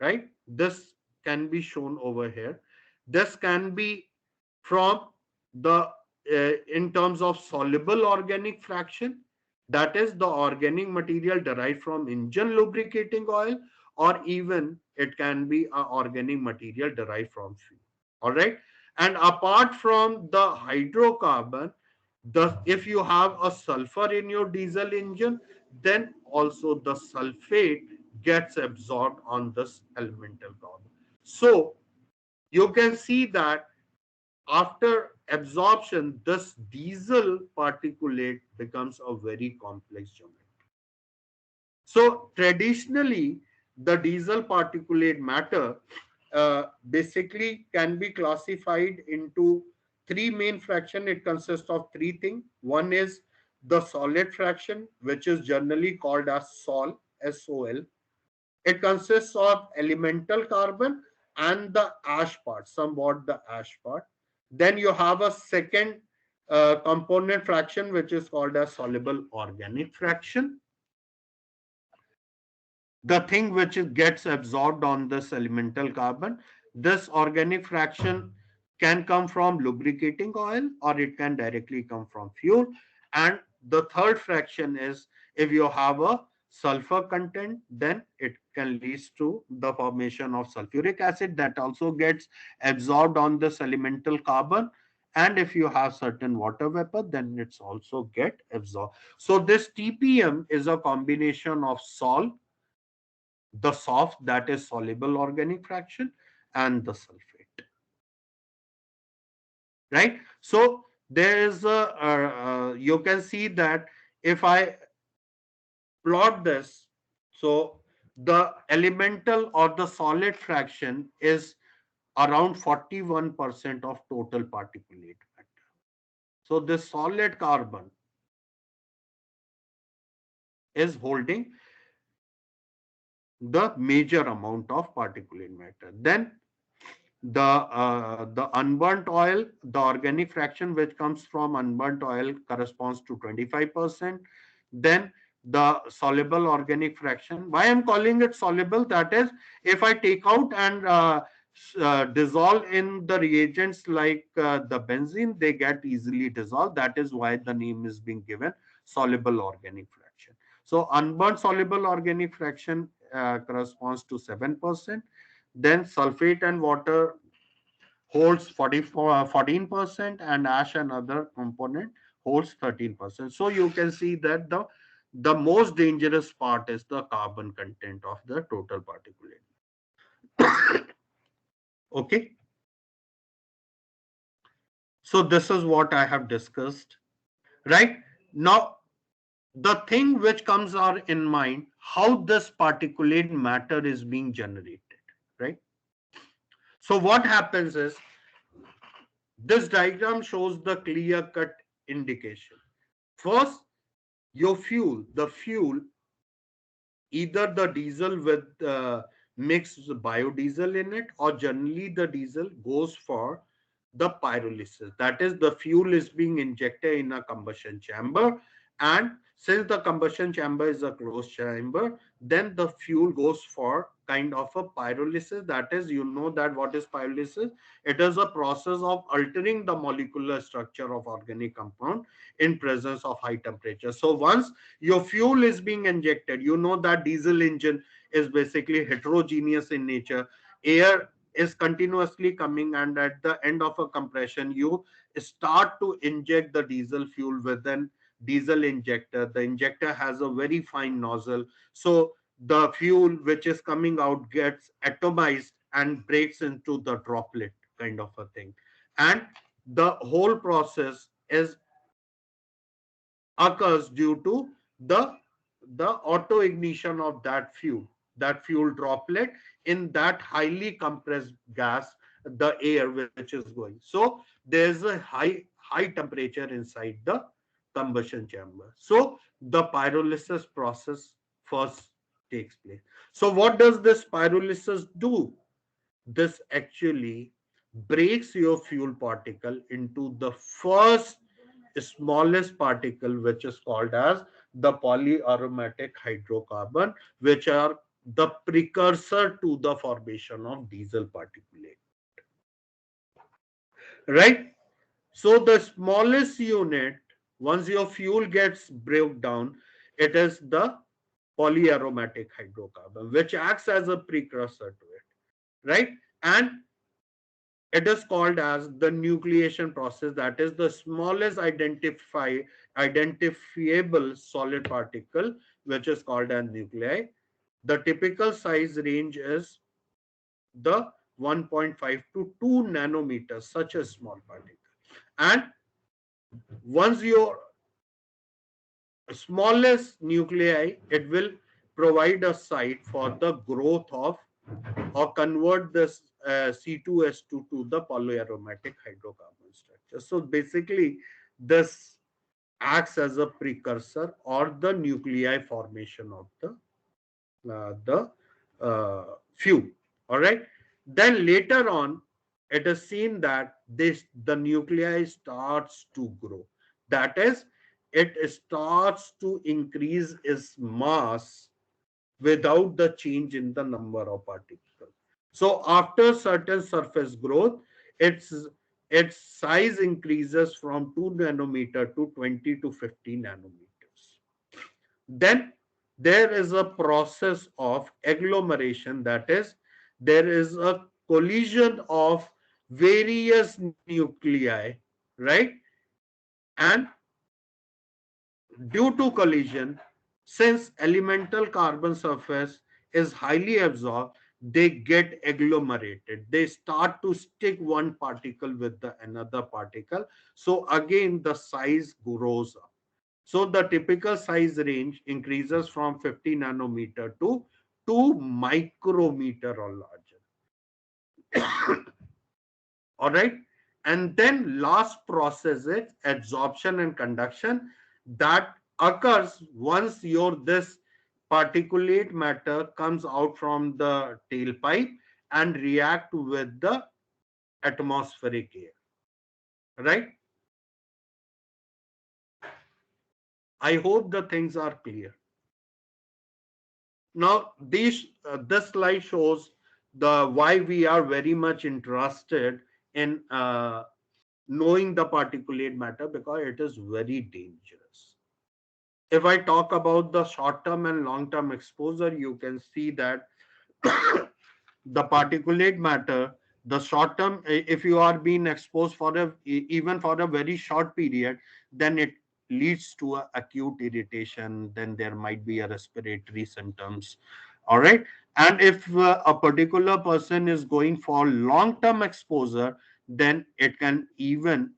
Right, this can be shown over here. This can be from the in terms of soluble organic fraction, that is the organic material derived from engine lubricating oil, or even it can be a organic material derived from fuel. All right, and apart from the hydrocarbon, the if you have a sulfur in your diesel engine, then also the sulfate gets absorbed on this elemental carbon. So you can see that after absorption, this diesel particulate becomes a very complex geometry. So traditionally, the diesel particulate matter basically can be classified into three main fraction. It consists of three things. One is the solid fraction, which is generally called as Sol, SOL. It consists of elemental carbon and the ash part, somewhat the ash part. Then you have a second component fraction, which is called as soluble organic fraction, the thing which gets absorbed on this elemental carbon. This organic fraction can come from lubricating oil, or it can directly come from fuel. And the third fraction is, if you have a sulfur content, then it can lead to the formation of sulfuric acid that also gets absorbed on this elemental carbon. And if you have certain water vapor, then it's also get absorbed. So this TPM is a combination of salt, the soft, that is soluble organic fraction, and the sulfate. Right, so there is a you can see that if I plot this, so the elemental or the solid fraction is around 41% of total particulate matter. So this solid carbon is holding the major amount of particulate matter. Then the unburnt oil, the organic fraction which comes from unburnt oil corresponds to 25%. Then the soluble organic fraction. Why I'm calling it soluble? That is, if I take out and dissolve in the reagents like the benzene, they get easily dissolved. That is why the name is being given soluble organic fraction. So unburnt soluble organic fraction corresponds to 7%. Then sulfate and water holds 14%, and ash and other component holds 13%. So you can see that the most dangerous part is the carbon content of the total particulate. Okay. So this is what I have discussed. Right now, the thing which comes our in mind, how this particulate matter is being generated. Right. So what happens is, this diagram shows the clear cut indication. First, your fuel, the fuel, either the diesel with mixed biodiesel in it, or generally the diesel goes for the pyrolysis. That is, the fuel is being injected in a combustion chamber, and since the combustion chamber is a closed chamber, then the fuel goes for kind of a pyrolysis. That is, you know that what is pyrolysis? It is a process of altering the molecular structure of organic compound in presence of high temperature. So once your fuel is being injected, you know that diesel engine is basically heterogeneous in nature. Air is continuously coming, and at the end of a compression you start to inject the diesel fuel with an diesel injector. The injector has a very fine nozzle, so the fuel which is coming out gets atomized and breaks into the droplet kind of a thing, and the whole process is occurs due to the auto ignition of that fuel droplet in that highly compressed gas, the air which is going. So there's a high temperature inside the combustion chamber, so the pyrolysis process first takes place. So what does this pyrolysis do? This actually breaks your fuel particle into the first smallest particle, which is called as the polyaromatic hydrocarbon, which are the precursor to the formation of diesel particulate. Right? So the smallest unit, once your fuel gets broke down, it is the polyaromatic hydrocarbon, which acts as a precursor to it. Right? And it is called as the nucleation process. That is the smallest identifiable solid particle, which is called as nuclei. The typical size range is the 1.5 to 2 nanometers, such a small particle. And once your smallest nuclei, it will provide a site for the growth of or convert this C2S2 to the polyaromatic hydrocarbon structure. So basically, this acts as a precursor or the nuclei formation of the fuel. All right. Then later on, it is seen that the nuclei starts to grow. That is, it starts to increase its mass without the change in the number of particles. So after certain surface growth, its its size increases from 2 nanometer to 20 to 50 nanometers. Then there is a process of agglomeration. That is, there is a collision of various nuclei, right? And due to collision, since elemental carbon surface is highly absorbed, they get agglomerated. They start to stick one particle with the another particle. So again, the size grows up. So the typical size range increases from 50 nanometer to 2 micrometer or larger. All right. And then last process is adsorption and conduction. That occurs once your this particulate matter comes out from the tailpipe and react with the atmospheric air, right? I hope the things are clear. Now, this slide shows the why we are very much interested in knowing the particulate matter, because it is very dangerous. If I talk about the short term and long term exposure, you can see that the particulate matter, the short term, if you are being exposed for even for a very short period, then it leads to a acute irritation, then there might be a respiratory symptoms. All right. And if a particular person is going for long term exposure, then it can even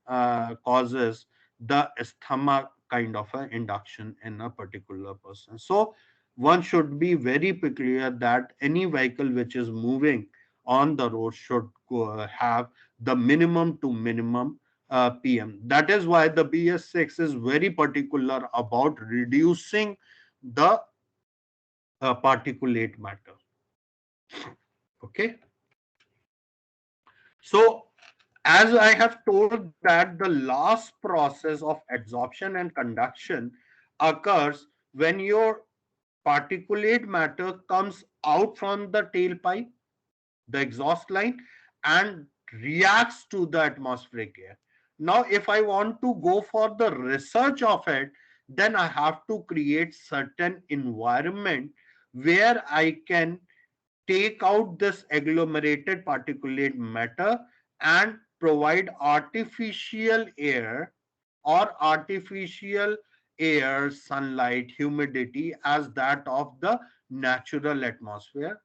causes the asthma kind of an induction in a particular person. So one should be very peculiar that any vehicle which is moving on the road should have the minimum to minimum PM. That is why the BS6 is very particular about reducing the particulate matter. Okay. So, as I have told that the last process of absorption and conduction occurs when your particulate matter comes out from the tailpipe, the exhaust line, and reacts to the atmospheric air. Now, if I want to go for the research of it, then I have to create certain environment where I can take out this agglomerated particulate matter and provide artificial air or artificial air, sunlight, humidity as that of the natural atmosphere.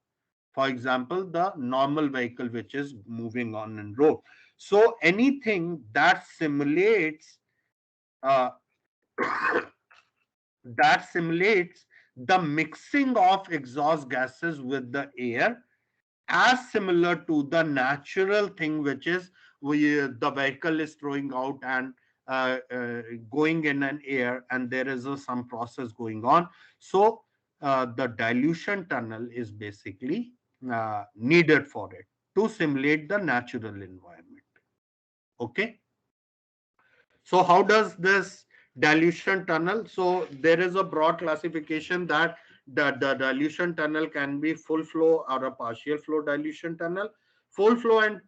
For example, the normal vehicle which is moving on in road. So anything that simulates uh, that simulates the mixing of exhaust gases with the air, as similar to the natural thing which is the vehicle is throwing out and going in an air, and there is some process going on. So the dilution tunnel is basically needed for it to simulate the natural environment. Okay. So how does this dilution tunnel? So there is a broad classification that the dilution tunnel can be full flow or a partial flow dilution tunnel. Full flow and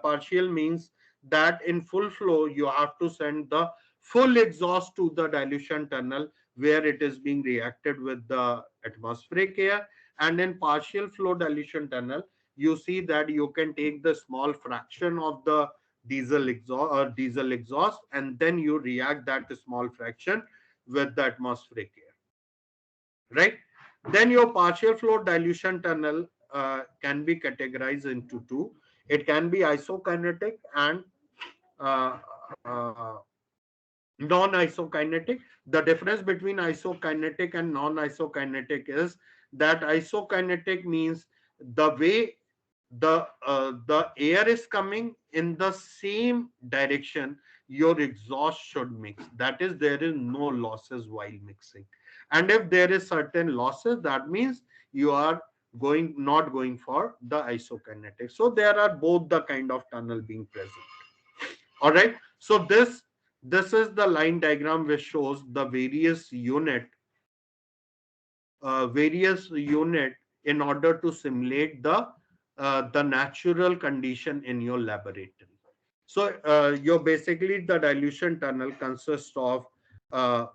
partial means that in full flow you have to send the full exhaust to the dilution tunnel where it is being reacted with the atmospheric air. And in partial flow dilution tunnel, you see that you can take the small fraction of the diesel exhaust, and then you react that small fraction with the atmospheric air, right? Then your partial flow dilution tunnel can be categorized into two. It can be isokinetic and uh, uh, non-isokinetic. The difference between isokinetic and non-isokinetic is that isokinetic means the way the air is coming in the same direction, your exhaust should mix. That is, there is no losses while mixing. And if there is certain losses, that means you are not going for the isokinetic. So there are both the kind of tunnel being present. All right. So this is the line diagram which shows the various unit in order to simulate the natural condition in your laboratory. So your basically the dilution tunnel consists of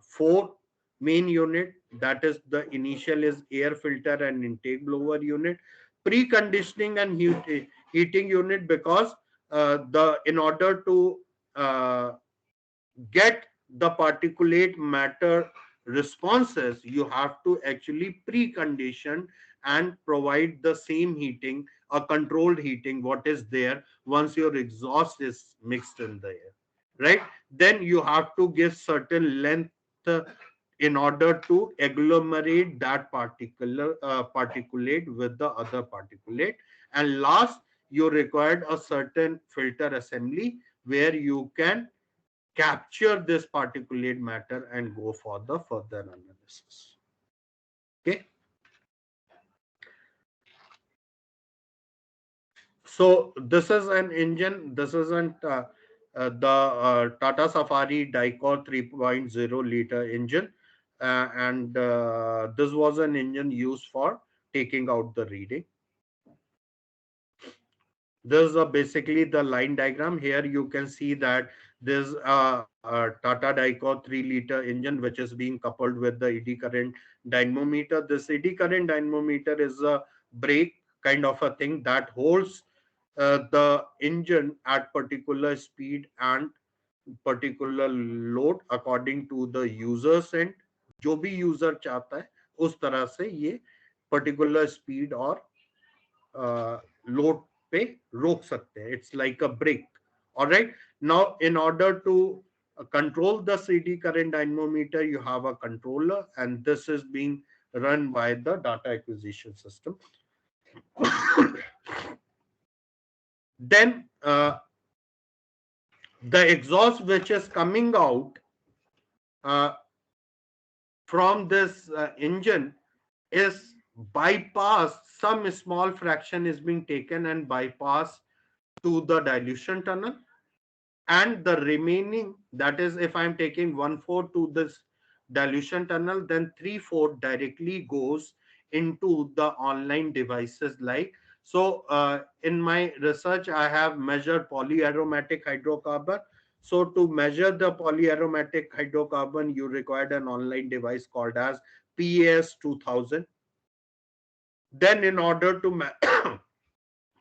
four main unit. That is, the initial is air filter and intake blower unit, preconditioning and heating unit, because the in order to uh, get the particulate matter responses, you have to actually precondition and provide the same heating, a controlled heating what is there once your exhaust is mixed in the air, right? Then you have to give certain length in order to agglomerate that particular particulate with the other particulate. And last, you required a certain filter assembly where you can capture this particulate matter and go for the further analysis. Okay. So this is an engine. This isn't the Tata Safari Dicor 3.0 liter engine, and this was an engine used for taking out the reading. This is basically the line diagram. Here you can see that there's a Tata Dicor 3 liter engine which is being coupled with the eddy current dynamometer. This eddy current dynamometer is a brake kind of a thing that holds the engine at particular speed and particular load according to the user's end. जो भी user चाहता है उस तरह से ये particular speed और load पे रोक सकते हैं. It's like a brake. All right. Now, in order to control the CD current dynamometer, you have a controller, and this is being run by the data acquisition system. Then the exhaust which is coming out from this engine is bypassed. Some small fraction is being taken and bypassed to the dilution tunnel, and the remaining, that is, if I'm taking 1/4 to this dilution tunnel, then 3/4 directly goes into the online devices. Like so, in my research I have measured polyaromatic hydrocarbon. So to measure the polyaromatic hydrocarbon, you required an online device called as PAS 2000. Then in order to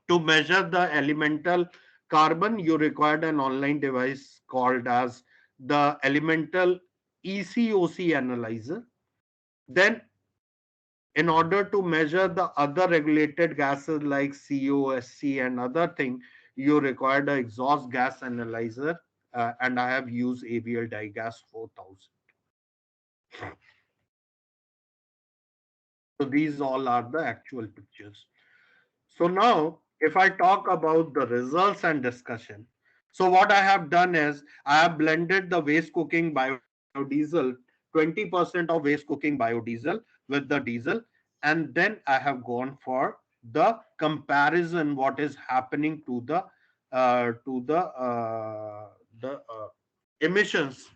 to measure the elemental carbon, you required an online device called as the elemental ECOC analyzer. Then in order to measure the other regulated gases like COSC and other thing, you required an exhaust gas analyzer, and I have used AVL Digas 4000. So these all are the actual pictures. So now, if I talk about the results and discussion, so what I have done is I have blended the waste cooking biodiesel, 20% of waste cooking biodiesel with the diesel, and then I have gone for the comparison what is happening to the uh, to the uh, emissions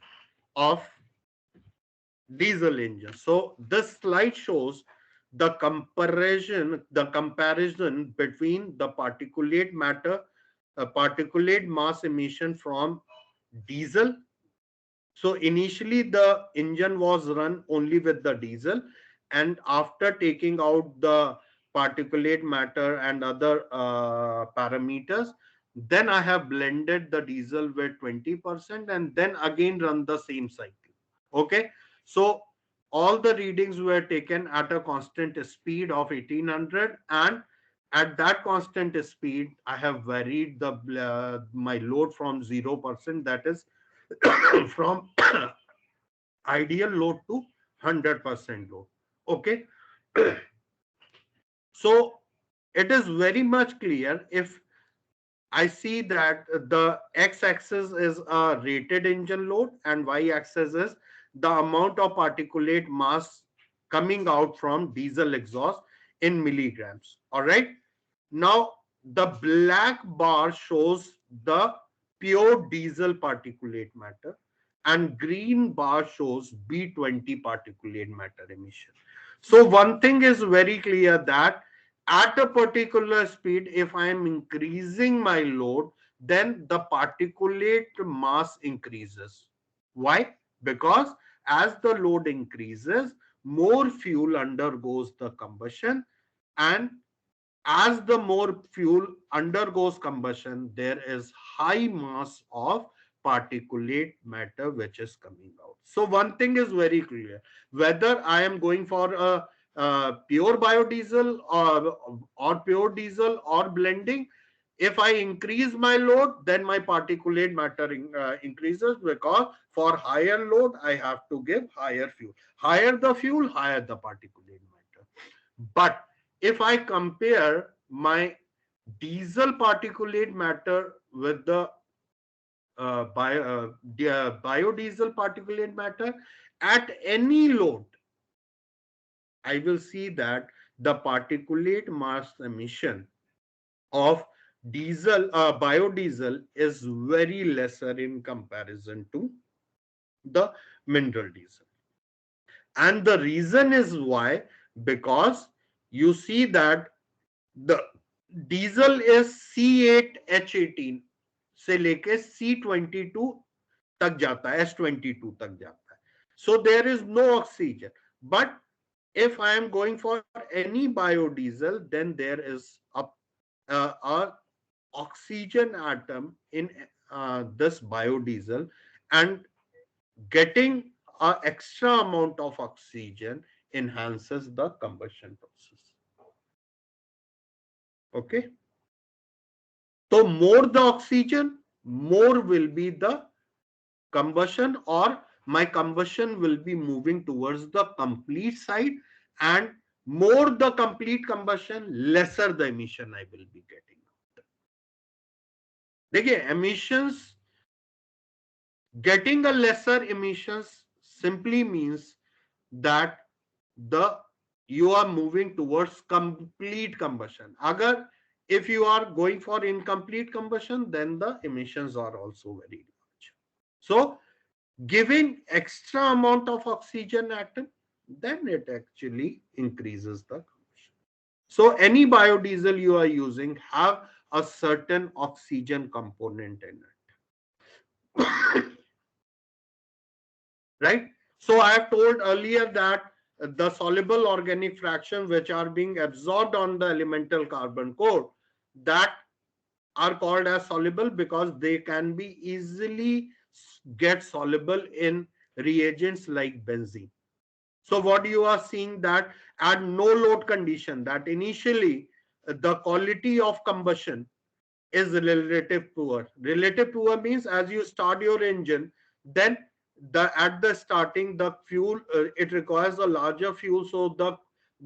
of diesel engine. So this slide shows the comparison between the particulate matter, particulate mass emission from diesel. So initially the engine was run only with the diesel, and after taking out the particulate matter and other parameters, then I have blended the diesel with 20% and then again run the same cycle. Okay. So all the readings were taken at a constant speed of 1800, and at that constant speed I have varied the my load from 0%, that is from ideal load to 100% load. Okay. So it is very much clear. If I see that the x-axis is a rated engine load and y-axis is the amount of particulate mass coming out from diesel exhaust in milligrams. All right. Now the black bar shows the pure diesel particulate matter, and green bar shows B20 particulate matter emission. So one thing is very clear, that at a particular speed, if I am increasing my load, then the particulate mass increases. Why? Because as the load increases, more fuel undergoes the combustion, and as the more fuel undergoes combustion, there is high mass of particulate matter which is coming out. So one thing is very clear: whether I am going for a pure biodiesel or pure diesel or blending, if I increase my load, then my particulate matter increases, because for higher load I have to give higher fuel. Higher the fuel, higher the particulate matter. But if I compare my diesel particulate matter with the biodiesel particulate matter at any load, I will see that the particulate mass emission of biodiesel is very lesser in comparison to the mineral diesel. And the reason is why, because you see that the diesel is C8H18 से लेके C22 तक जाता है, S22 तक जाता है. So there is no oxygen. But if I am going for any biodiesel, then there is a oxygen atom in this biodiesel, and getting an extra amount of oxygen enhances the combustion process. Okay. So more the oxygen, more will be the combustion, or my combustion will be moving towards the complete side, and more the complete combustion, lesser the emission I will be getting. देखिए, emissions, getting a lesser emissions simply means that the you are moving towards complete combustion. Agar if you are going for incomplete combustion, then the emissions are also very large. So giving extra amount of oxygen atom, then it actually increases the combustion. So any biodiesel you are using have a certain oxygen component in it. Right? So I have told earlier that the soluble organic fraction which are being absorbed on the elemental carbon core, that are called as soluble because they can be easily get soluble in reagents like benzene. So what you are seeing that at no load condition, that initially the quality of combustion is relative poor. Relative poor means as you start your engine, then at the starting the fuel it requires a larger fuel, so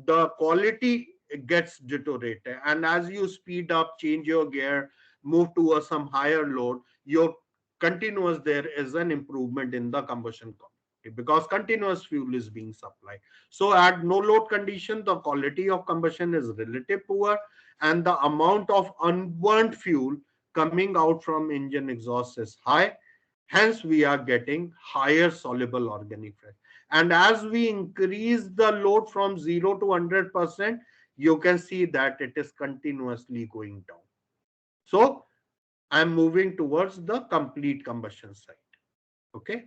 the quality gets deteriorated, and as you speed up, change your gear, move to some higher load, your continuous there is an improvement in the combustion quality because continuous fuel is being supplied. So at no load condition, the quality of combustion is relative poor, and the amount of unburnt fuel coming out from engine exhaust is high. Hence, we are getting higher soluble organic fraction. And as we increase the load from 0 to 100%, you can see that it is continuously going down. So, I'm moving towards the complete combustion side. Okay.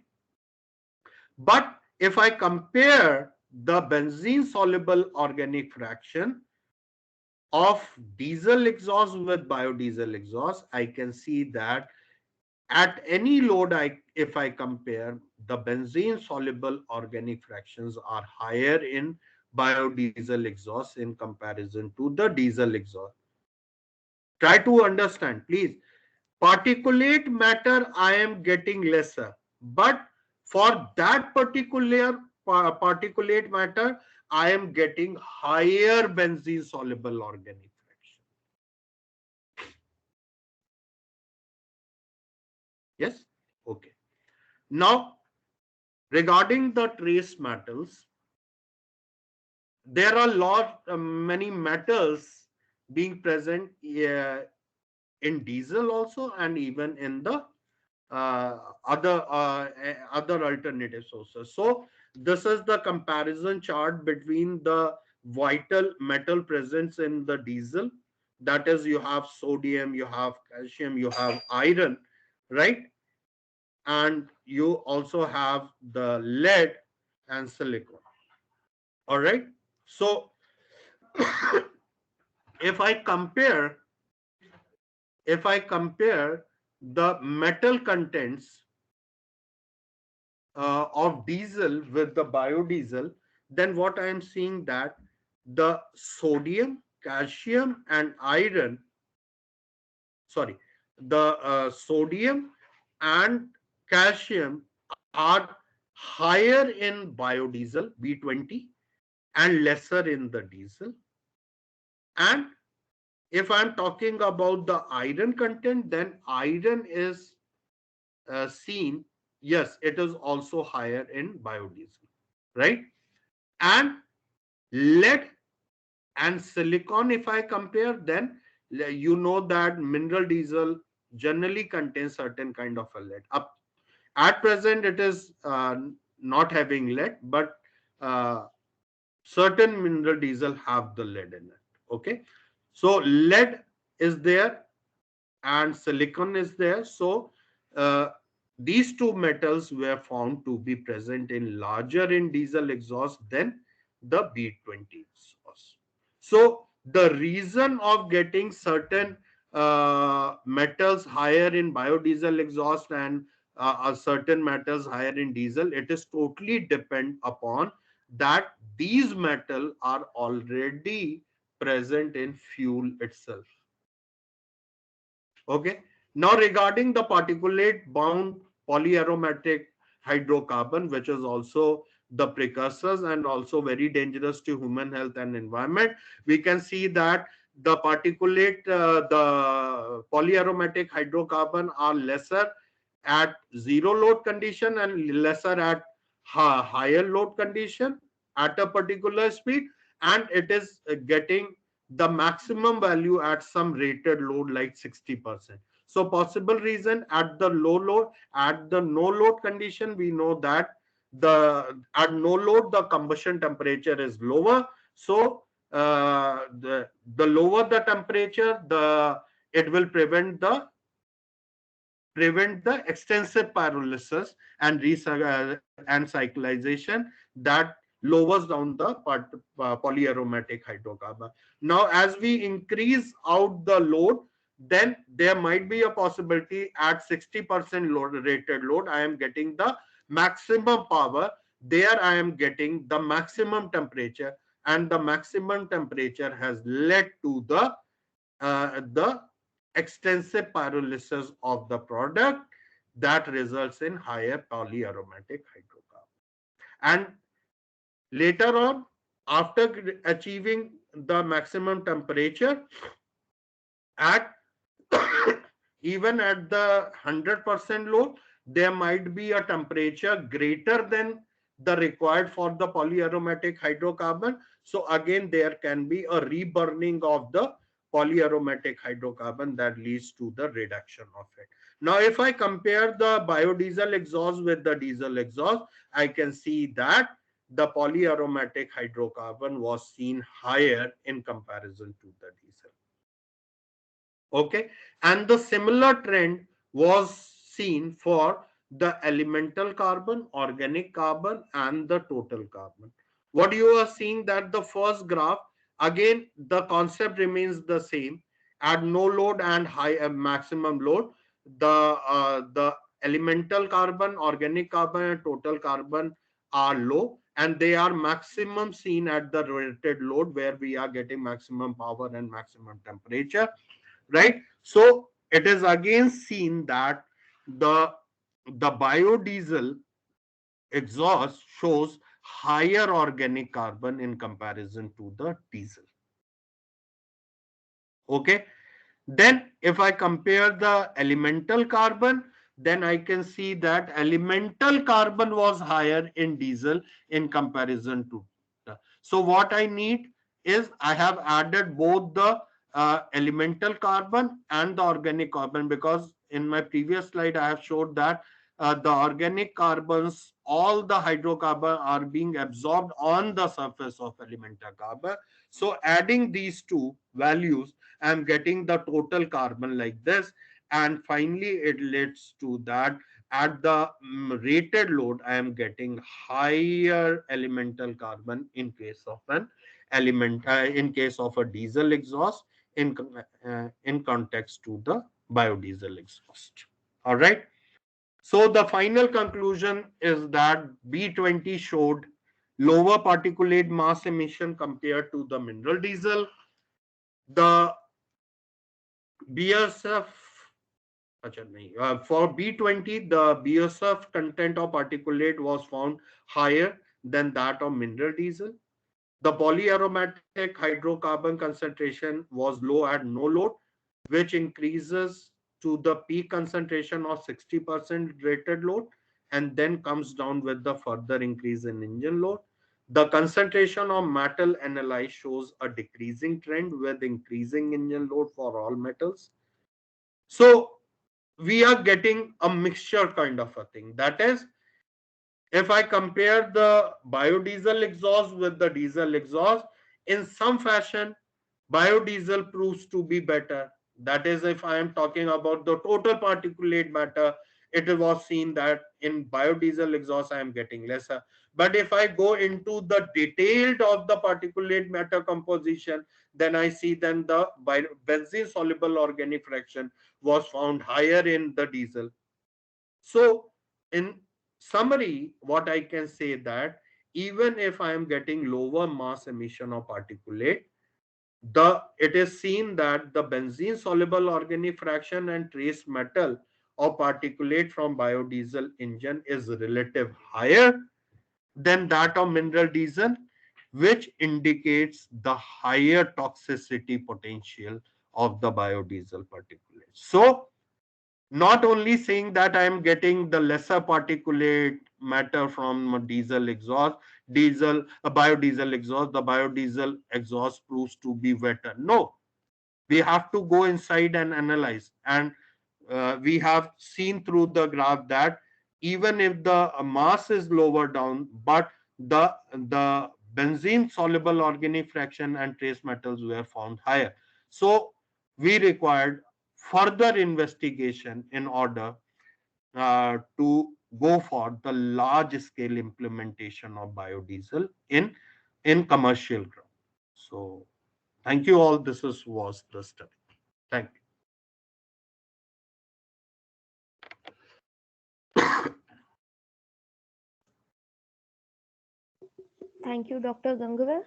But if I compare the benzene soluble organic fraction of diesel exhaust with biodiesel exhaust, I can see that at any load, if I compare, the benzene soluble organic fractions are higher in biodiesel exhaust in comparison to the diesel exhaust. Try to understand, please. Particulate matter, I am getting lesser, but for that particular particulate matter, I am getting higher benzene soluble organic fraction. Yes? Okay. Now, regarding the trace metals, there are many metals being present in diesel also, and even in the other alternative sources. So this is the comparison chart between the vital metal presence in the diesel. That is, you have sodium, you have calcium, you have iron, right? And you also have the lead and silicon. All right. So if I compare the metal contents of diesel with the biodiesel, then what I am seeing that the sodium, calcium, and iron, sorry, the sodium and calcium are higher in biodiesel B20 and lesser in the diesel. And if I'm talking about the iron content, then iron is seen, yes, it is also higher in biodiesel, right? And lead and silicon, if I compare, then you know that mineral diesel generally contains certain kind of a lead. Up at present, it is not having lead, but uh, certain mineral diesel have the lead in it. Okay, so lead is there and silicon is there. So uh, these two metals were found to be present in larger in diesel exhaust than the B20 exhaust. So the reason of getting certain metals higher in biodiesel exhaust and certain metals higher in diesel, it is totally depend upon that these metal are already present in fuel itself. Okay. Now regarding the particulate bound polyaromatic hydrocarbon, which is also the precursors and also very dangerous to human health and environment, we can see that the particulate, the polyaromatic hydrocarbon are lesser at zero load condition and lesser at higher load condition at a particular speed, and it is getting the maximum value at some rated load like 60%. So possible reason at the low load, at the no load condition, we know that the at no load the combustion temperature is lower. So the lower the temperature, the it will prevent the extensive pyrolysis and and cyclization that lowers down the polyaromatic hydrocarbon. Now, as we increase out the load, then there might be a possibility at 60% load rated load, I am getting the maximum power. There I am getting the maximum temperature, and the maximum temperature has led to the extensive pyrolysis of the product that results in higher polyaromatic hydrocarbon. And later on, after achieving the maximum temperature, at even at the 100% load, there might be a temperature greater than the required for the polyaromatic hydrocarbon. So again, there can be a reburning of the polyaromatic hydrocarbon that leads to the reduction of it. Now, if I compare the biodiesel exhaust with the diesel exhaust, I can see that the polyaromatic hydrocarbon was seen higher in comparison to the diesel. Okay, and the similar trend was seen for the elemental carbon, organic carbon, and the total carbon. What you are seeing that the first graph, again the concept remains the same. At no load and high maximum load, the elemental carbon, organic carbon, and total carbon are low, and they are maximum seen at the rated load where we are getting maximum power and maximum temperature, right? So it is again seen that the biodiesel exhaust shows higher organic carbon in comparison to the diesel. Okay, then if I compare the elemental carbon, then I can see that elemental carbon was higher in diesel in comparison to. So what I need is I have added both the elemental carbon and the organic carbon, because in my previous slide I have showed that the organic carbons, all the hydrocarbon are being absorbed on the surface of elemental carbon. So adding these two values, I'm getting the total carbon like this, and finally it leads to that at the rated load I am getting higher elemental carbon in case of an in case of a diesel exhaust in context to the biodiesel exhaust. All right, so the final conclusion is that B20 showed lower particulate mass emission compared to the mineral diesel. The BSF, for B20, the BSF content of particulate was found higher than that of mineral diesel. The polyaromatic hydrocarbon concentration was low at no load, which increases to the peak concentration of 60% rated load and then comes down with the further increase in engine load. The concentration of metal analyzed shows a decreasing trend with increasing engine load for all metals. So we are getting a mixture kind of a thing. That is, if I compare the biodiesel exhaust with the diesel exhaust, in some fashion, biodiesel proves to be better. That is, if I am talking about the total particulate matter, it was seen that in biodiesel exhaust I am getting lesser. But if I go into the detailed of the particulate matter composition, then I see then the benzene soluble organic fraction was found higher in the diesel. So in summary, what I can say that even if I am getting lower mass emission of particulate, it is seen that the benzene soluble organic fraction and trace metal or particulate from biodiesel engine is relative higher than that of mineral diesel, which indicates the higher toxicity potential of the biodiesel particulate. So not only saying that I am getting the lesser particulate matter from diesel exhaust, biodiesel exhaust, the biodiesel exhaust proves to be better. No, we have to go inside and analyze. And we have seen through the graph that even if the mass is lower down, but the benzene soluble organic fraction and trace metals were found higher. So we required further investigation in order to go for the large scale implementation of biodiesel in commercial ground. So thank you all. Was the study. Thank you. Thank you, Dr. Gangavar.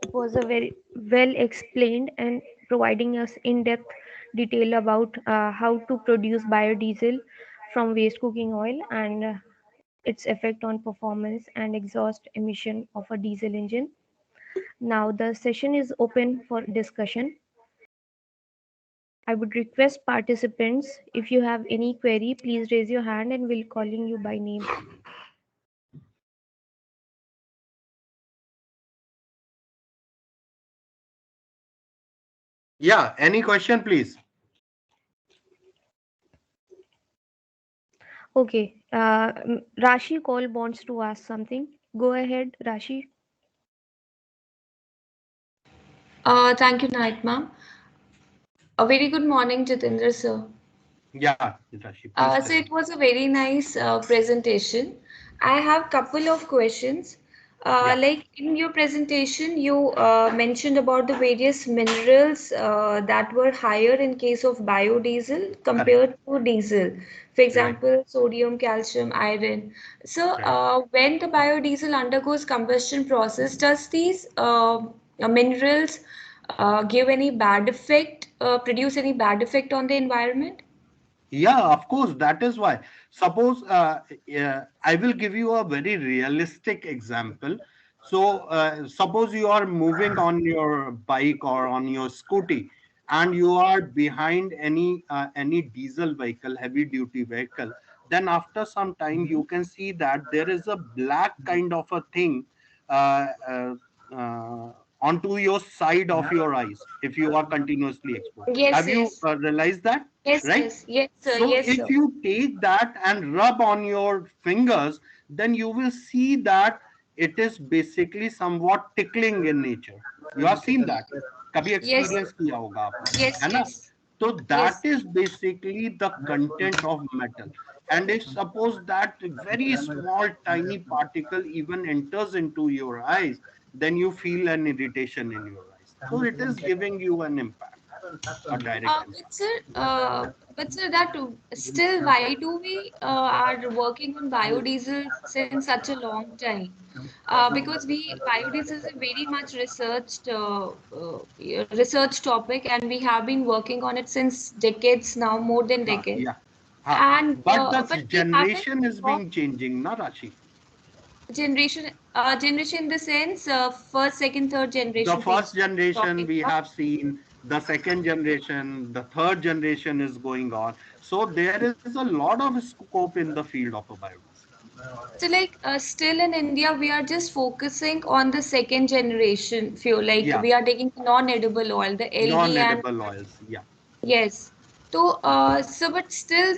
It was a very well explained and providing us in-depth detail about how to produce biodiesel from waste cooking oil and its effect on performance and exhaust emission of a diesel engine. Now the session is open for discussion. I would request participants, if you have any query, please raise your hand and we'll calling you by name. Yeah, any question, please? Okay, Rashi Call wants to ask something. Go ahead, Rashi. Thank you, Night ma'am. A very good morning, Jitendra sir. Yeah, Rashi, please So tell it me. was a very nice presentation. I have couple of questions. Yeah, Like in your presentation, you mentioned about the various minerals that were higher in case of biodiesel correct. compared to diesel. For Right, example, sodium, calcium, iron. So right. when the biodiesel undergoes combustion process, does these minerals give any bad effect, produce any bad effect on the environment? Yeah, of course. That is why. Suppose I will give you a very realistic example. So, suppose you are moving on your bike or on your scooty, and you are behind any diesel vehicle, heavy duty vehicle. Then after some time, you can see that there is a black kind of a thing uh, uh, uh, onto your side of your eyes if you are continuously exposed. Yes, Have you yes. realized that? Yes, Right? yes, yes, sir. So Yes, if sir. you take that and rub on your fingers, then you will see that it is basically somewhat tickling in nature. You have seen that. कभी Yes, experience किया होगा आपने, yes, है ना? yes, So that yes. is basically the content of metal. And if suppose that very small tiny particle even enters into your eyes, then you feel an irritation in your eyes. So it is giving you an impact, a direct impact. But sir, that still, why do we are working on biodiesel since such a long time? Because we biodiesel is a very much research topic, and we have been working on it since decades now, more than हाँ, decades. yeah. हाँ. And But the but we haven't generation is got being changing, na Rashi? generation in the sense first, second, third The generation thing first generation talking we about. have seen the second generation, the third generation is going on. So there is a lot of scope in the field of a biodiesel. So, like, still in India, we are just focusing on the second generation fuel. Like, Yeah, we are taking non-edible oil, the LD and non-edible oils. Yeah. yes. So, but still,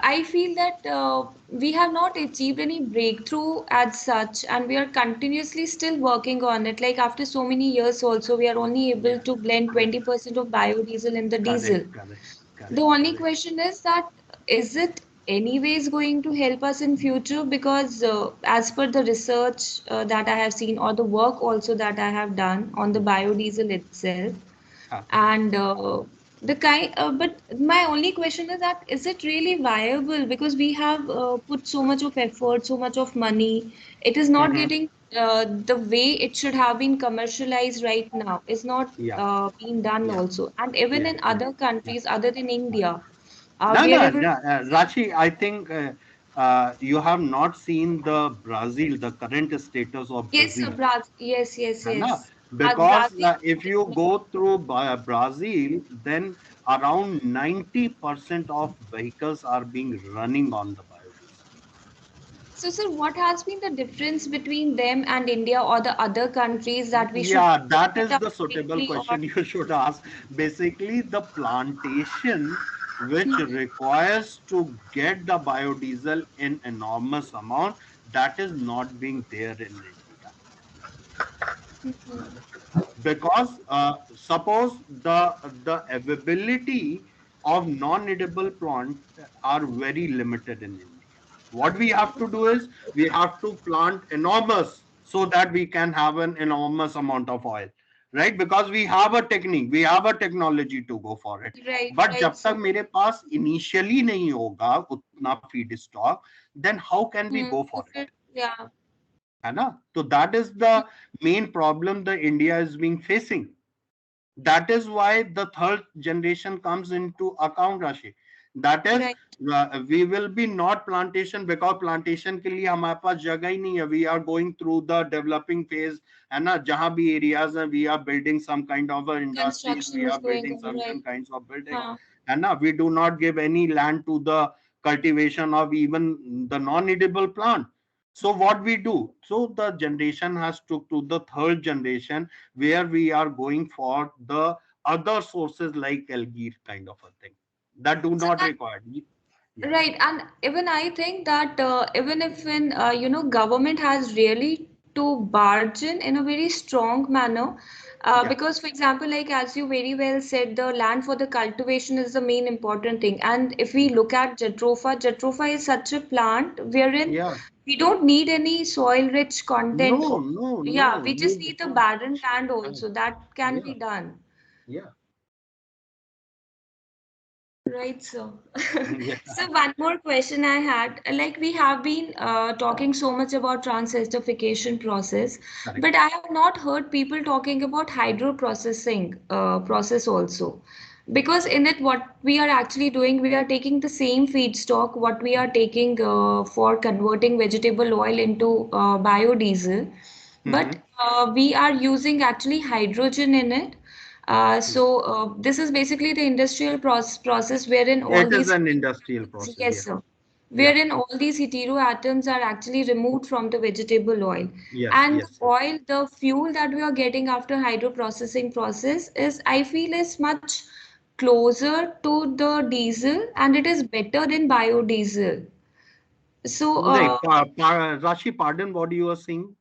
I feel that we have not achieved any breakthrough as such, and we are continuously still working on it. Like after so many years, also we are only able to blend 20% of biodiesel in the diesel. Correct, correct, The correct, only correct. question is that is it anyways going to help us in future? Because as per the research that I have seen, or the work also that I have done on the biodiesel itself, Uh-huh. and but my only question is that is it really viable? Because we have put so much of effort, so much of money. It is not Mhm. getting the way it should have been commercialized right now. It's not Yeah, being done yeah, also. And even yeah, in yeah, other yeah. countries other than India, No, no, wherever. no, Rashi, I think you have not seen the Brazil, the current status of Yes, Brazil. Brazil. Yes, yes, है ना? yes. Because Brazil. if you go through Brazil, then around 90% of vehicles are being running on the biodiesel. So, sir, what has been the difference between them and India or the other countries that we should Yeah, pick that it is up the suitable quickly or question you should ask. Basically, the plantation which requires to get the biodiesel in enormous amount, that is not being there in India. Because suppose the availability of non-edible plant are very limited in India. What we have to do is we have to plant enormous so that we can have an enormous amount of oil, right? Because we have a technique, we have a technology to go for it. right, But right, जब तक sir. मेरे पास initially नहीं होगा उतना feed stock, then how can we go for To it? fit, yeah. है ना? So that is the main problem the India is being facing. That is why the third generation comes into account, Rashi. That is, Right, we will be not plantation because plantation के लिए हमारे पास जगह ही नहीं है. We are going through the developing phase, है ना? जहाँ भी areas हैं, we are building some kind of industries, construction we is are going building on, some right. kinds of buildings, Huh. है ना? We do not give any land to the cultivation of even the non-edible plant. So what we do? So the generation has to the third generation where we are going for the other sources like algae kind of a thing that do So not that require. Yeah, right, and even I think that even if when government has really to barge in a very strong manner, yeah, because for example, like as you very well said, the land for the cultivation is the main important thing. And if we look at Jatropha is such a plant wherein yeah. we don't need any soil-rich content. No, no, Yeah, no. we just You need the barren land uh, also. That can yeah, be done. yeah, Right, so yeah. so one more question I had, like we have been talking so much about transesterification process, Correct. but I have not heard people talking about hydroprocessing process also. Because in it, what we are actually doing, we are taking the same feedstock, what we are taking for converting vegetable oil into biodiesel, but Mhm. we are using actually hydrogen in it. This is basically the industrial process wherein all It is these an industrial process. yes Yeah, sir, yeah. wherein all these heteroatoms are actually removed from the vegetable oil, Yes, and yes, the yes. oil, the fuel that we are getting after hydroprocessing process is I feel is much closer to the diesel and it is better than biodiesel. So Right. Rashi, pardon what you are saying.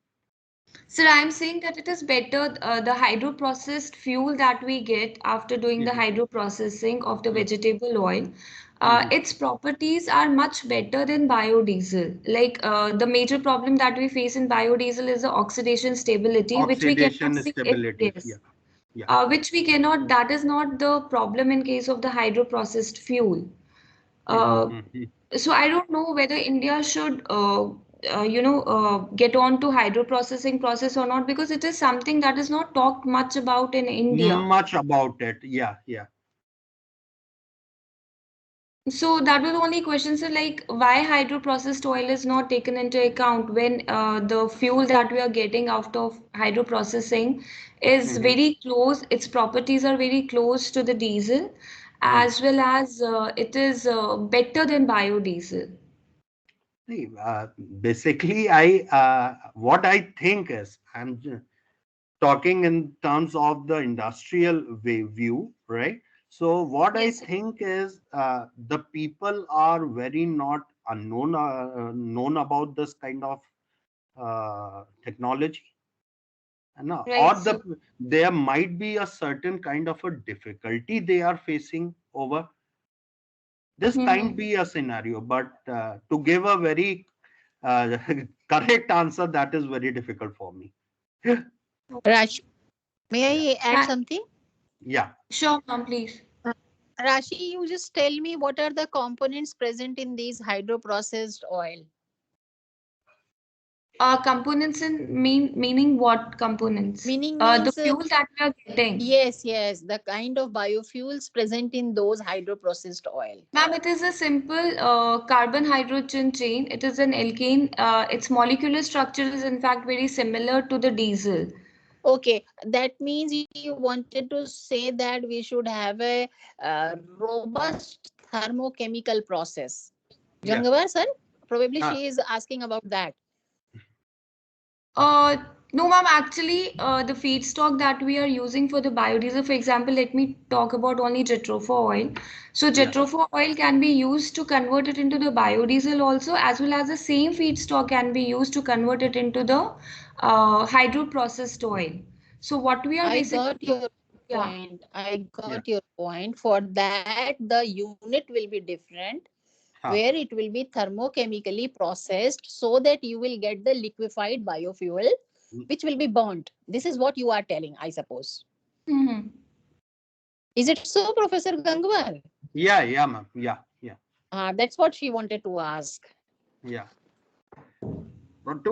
sir, I'm saying that it is better, the hydroprocessed fuel that we get after doing the Mhm, hydroprocessing of the mhm, vegetable oil, mhm. its properties are much better than biodiesel. Like the major problem that we face in biodiesel is the oxidation stability, which we cannot Oxidation see in, stability. Yeah, yes, yeah. which we cannot, that is not the problem in case of the hydroprocessed fuel. Mhm, Uh, mhm. so I don't know whether India should, get on to hydroprocessing process or not because it is something that is not talked much about in India. Much about it. Yeah, yeah. So that was the only question, sir, like why hydroprocessed oil is not taken into account when the fuel that we are getting out of hydroprocessing is Mhm. very close, its properties are very close to the diesel, Hmm. as well as it is better than biodiesel. See, basically, what I think is talking in terms of the industrial view, right? So what I Yes, sir. think is the people are very not unknown known about this kind of technology, or Right, sir. there might be a certain kind of a difficulty they are facing over this. Can Mm-hmm. be a scenario, but to give a very uh, correct answer, that is very difficult for me. Rashi, Yeah, may I add something? yeah. Sure, ma'am, please. Uh, Rashi, you just tell me what are the components present in these hydroprocessed oil? Components in meaning what components? Meaning The means fuel that we are getting. yes, yes, the kind of biofuels present in those hydroprocessed oil. Ma'am, it is a simple carbon hydrogen chain. It is an alkane. Its molecular structure is in fact very similar to the diesel. Okay, that means you wanted to say that we should have a robust thermochemical process. Yes. Jangavar sir, probably Uh, she is asking about that. Uh, no, ma'am. Actually, the feedstock that we are using for the biodiesel, for example, let me talk about only Jatropha oil. So, yeah. Jatropha oil can be used to convert it into the biodiesel also, as well as the same feedstock can be used to convert it into the hydroprocessed oil. So, what we are I basically, got your yeah. point. I Yeah. got your point. For that, the unit will be different, where Huh. it will be thermochemically processed so that you will get the liquefied biofuel, Mm, which will be burnt. This is what you are telling, I suppose. Hmm. Is it so, Professor Gangwar? yeah, yeah, ma'am. Yeah, yeah, That's what she wanted to ask. yeah. But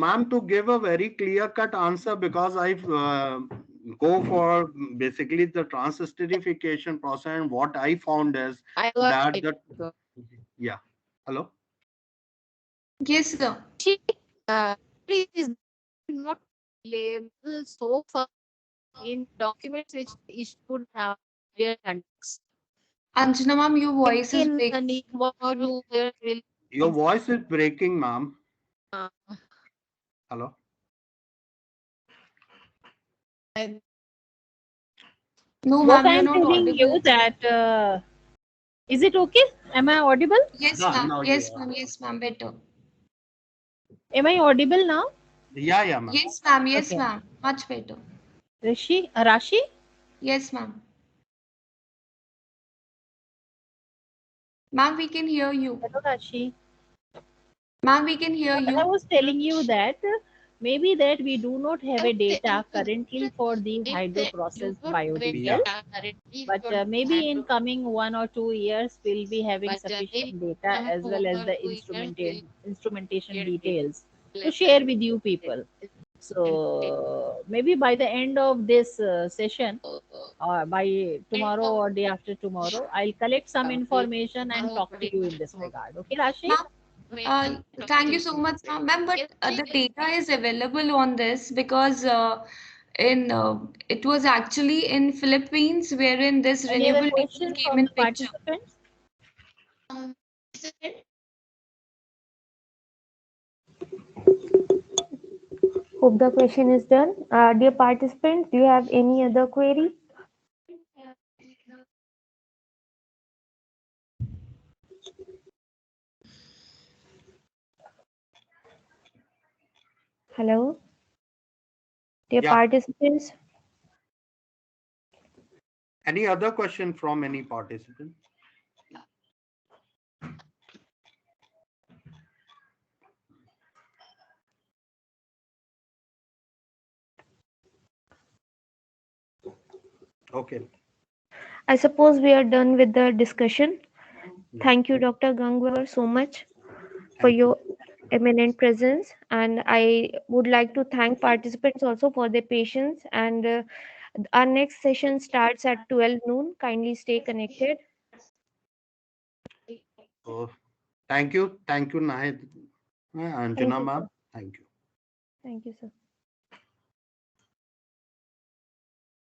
ma'am, to give a very clear cut answer, because I go for basically the transesterification process, and what I found is I got that it. the, yeah. Hello? Yes, sir. She, is not label so far in documents which issued earlier context. Anjana, ma'am, your voice Maybe is in breaking. the new module there will Your be voice is breaking, ma'am. uh, Hello? I- No, what ma'am, I you're am not telling audible. you that is it okay? Am I audible? Yes, No, ma'am. no, you Yes, are. ma'am. Yes, ma'am. Better. Am I audible now? Yeah, yeah, ma'am. Yes, ma'am. Yes, Okay. ma'am. Much better. Rashi, Yes, ma'am. Ma'am, we can hear you. hello Rashi. Ma'am, we can hear What I you. was telling you that maybe that we do not have a data currently for these hydroprocessed biodiesel, Yeah. but maybe in coming 1 or 2 years we'll be having sufficient data as well as the instrumentation details to share with you people. So maybe by the end of this session or by tomorrow or day after tomorrow, I'll collect some information and talk to you in this regard. Okay, Rashi? Ma'am, thank you so much, ma'am. Ma'am, but the data is available on this because in it was actually in Philippines wherein this Any other renewable diesel question came from in the picture. participants? Hope the question is done. Dear participants, do you have any other query? Hello, dear Yeah. participants. Any other question from any participant? Okay. I suppose we are done with the discussion. Yeah. Thank you, Dr. Gangwar, so much for Thank you. your eminent presence. And I would like to thank participants also for their patience. And our next session starts at 12 noon. Kindly stay connected. So thank you, Nahid, Thank Anjana you, ma'am. sir. Thank you. Thank you, sir.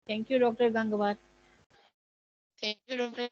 Thank you, Dr. Gangavat. Thank you, Dr.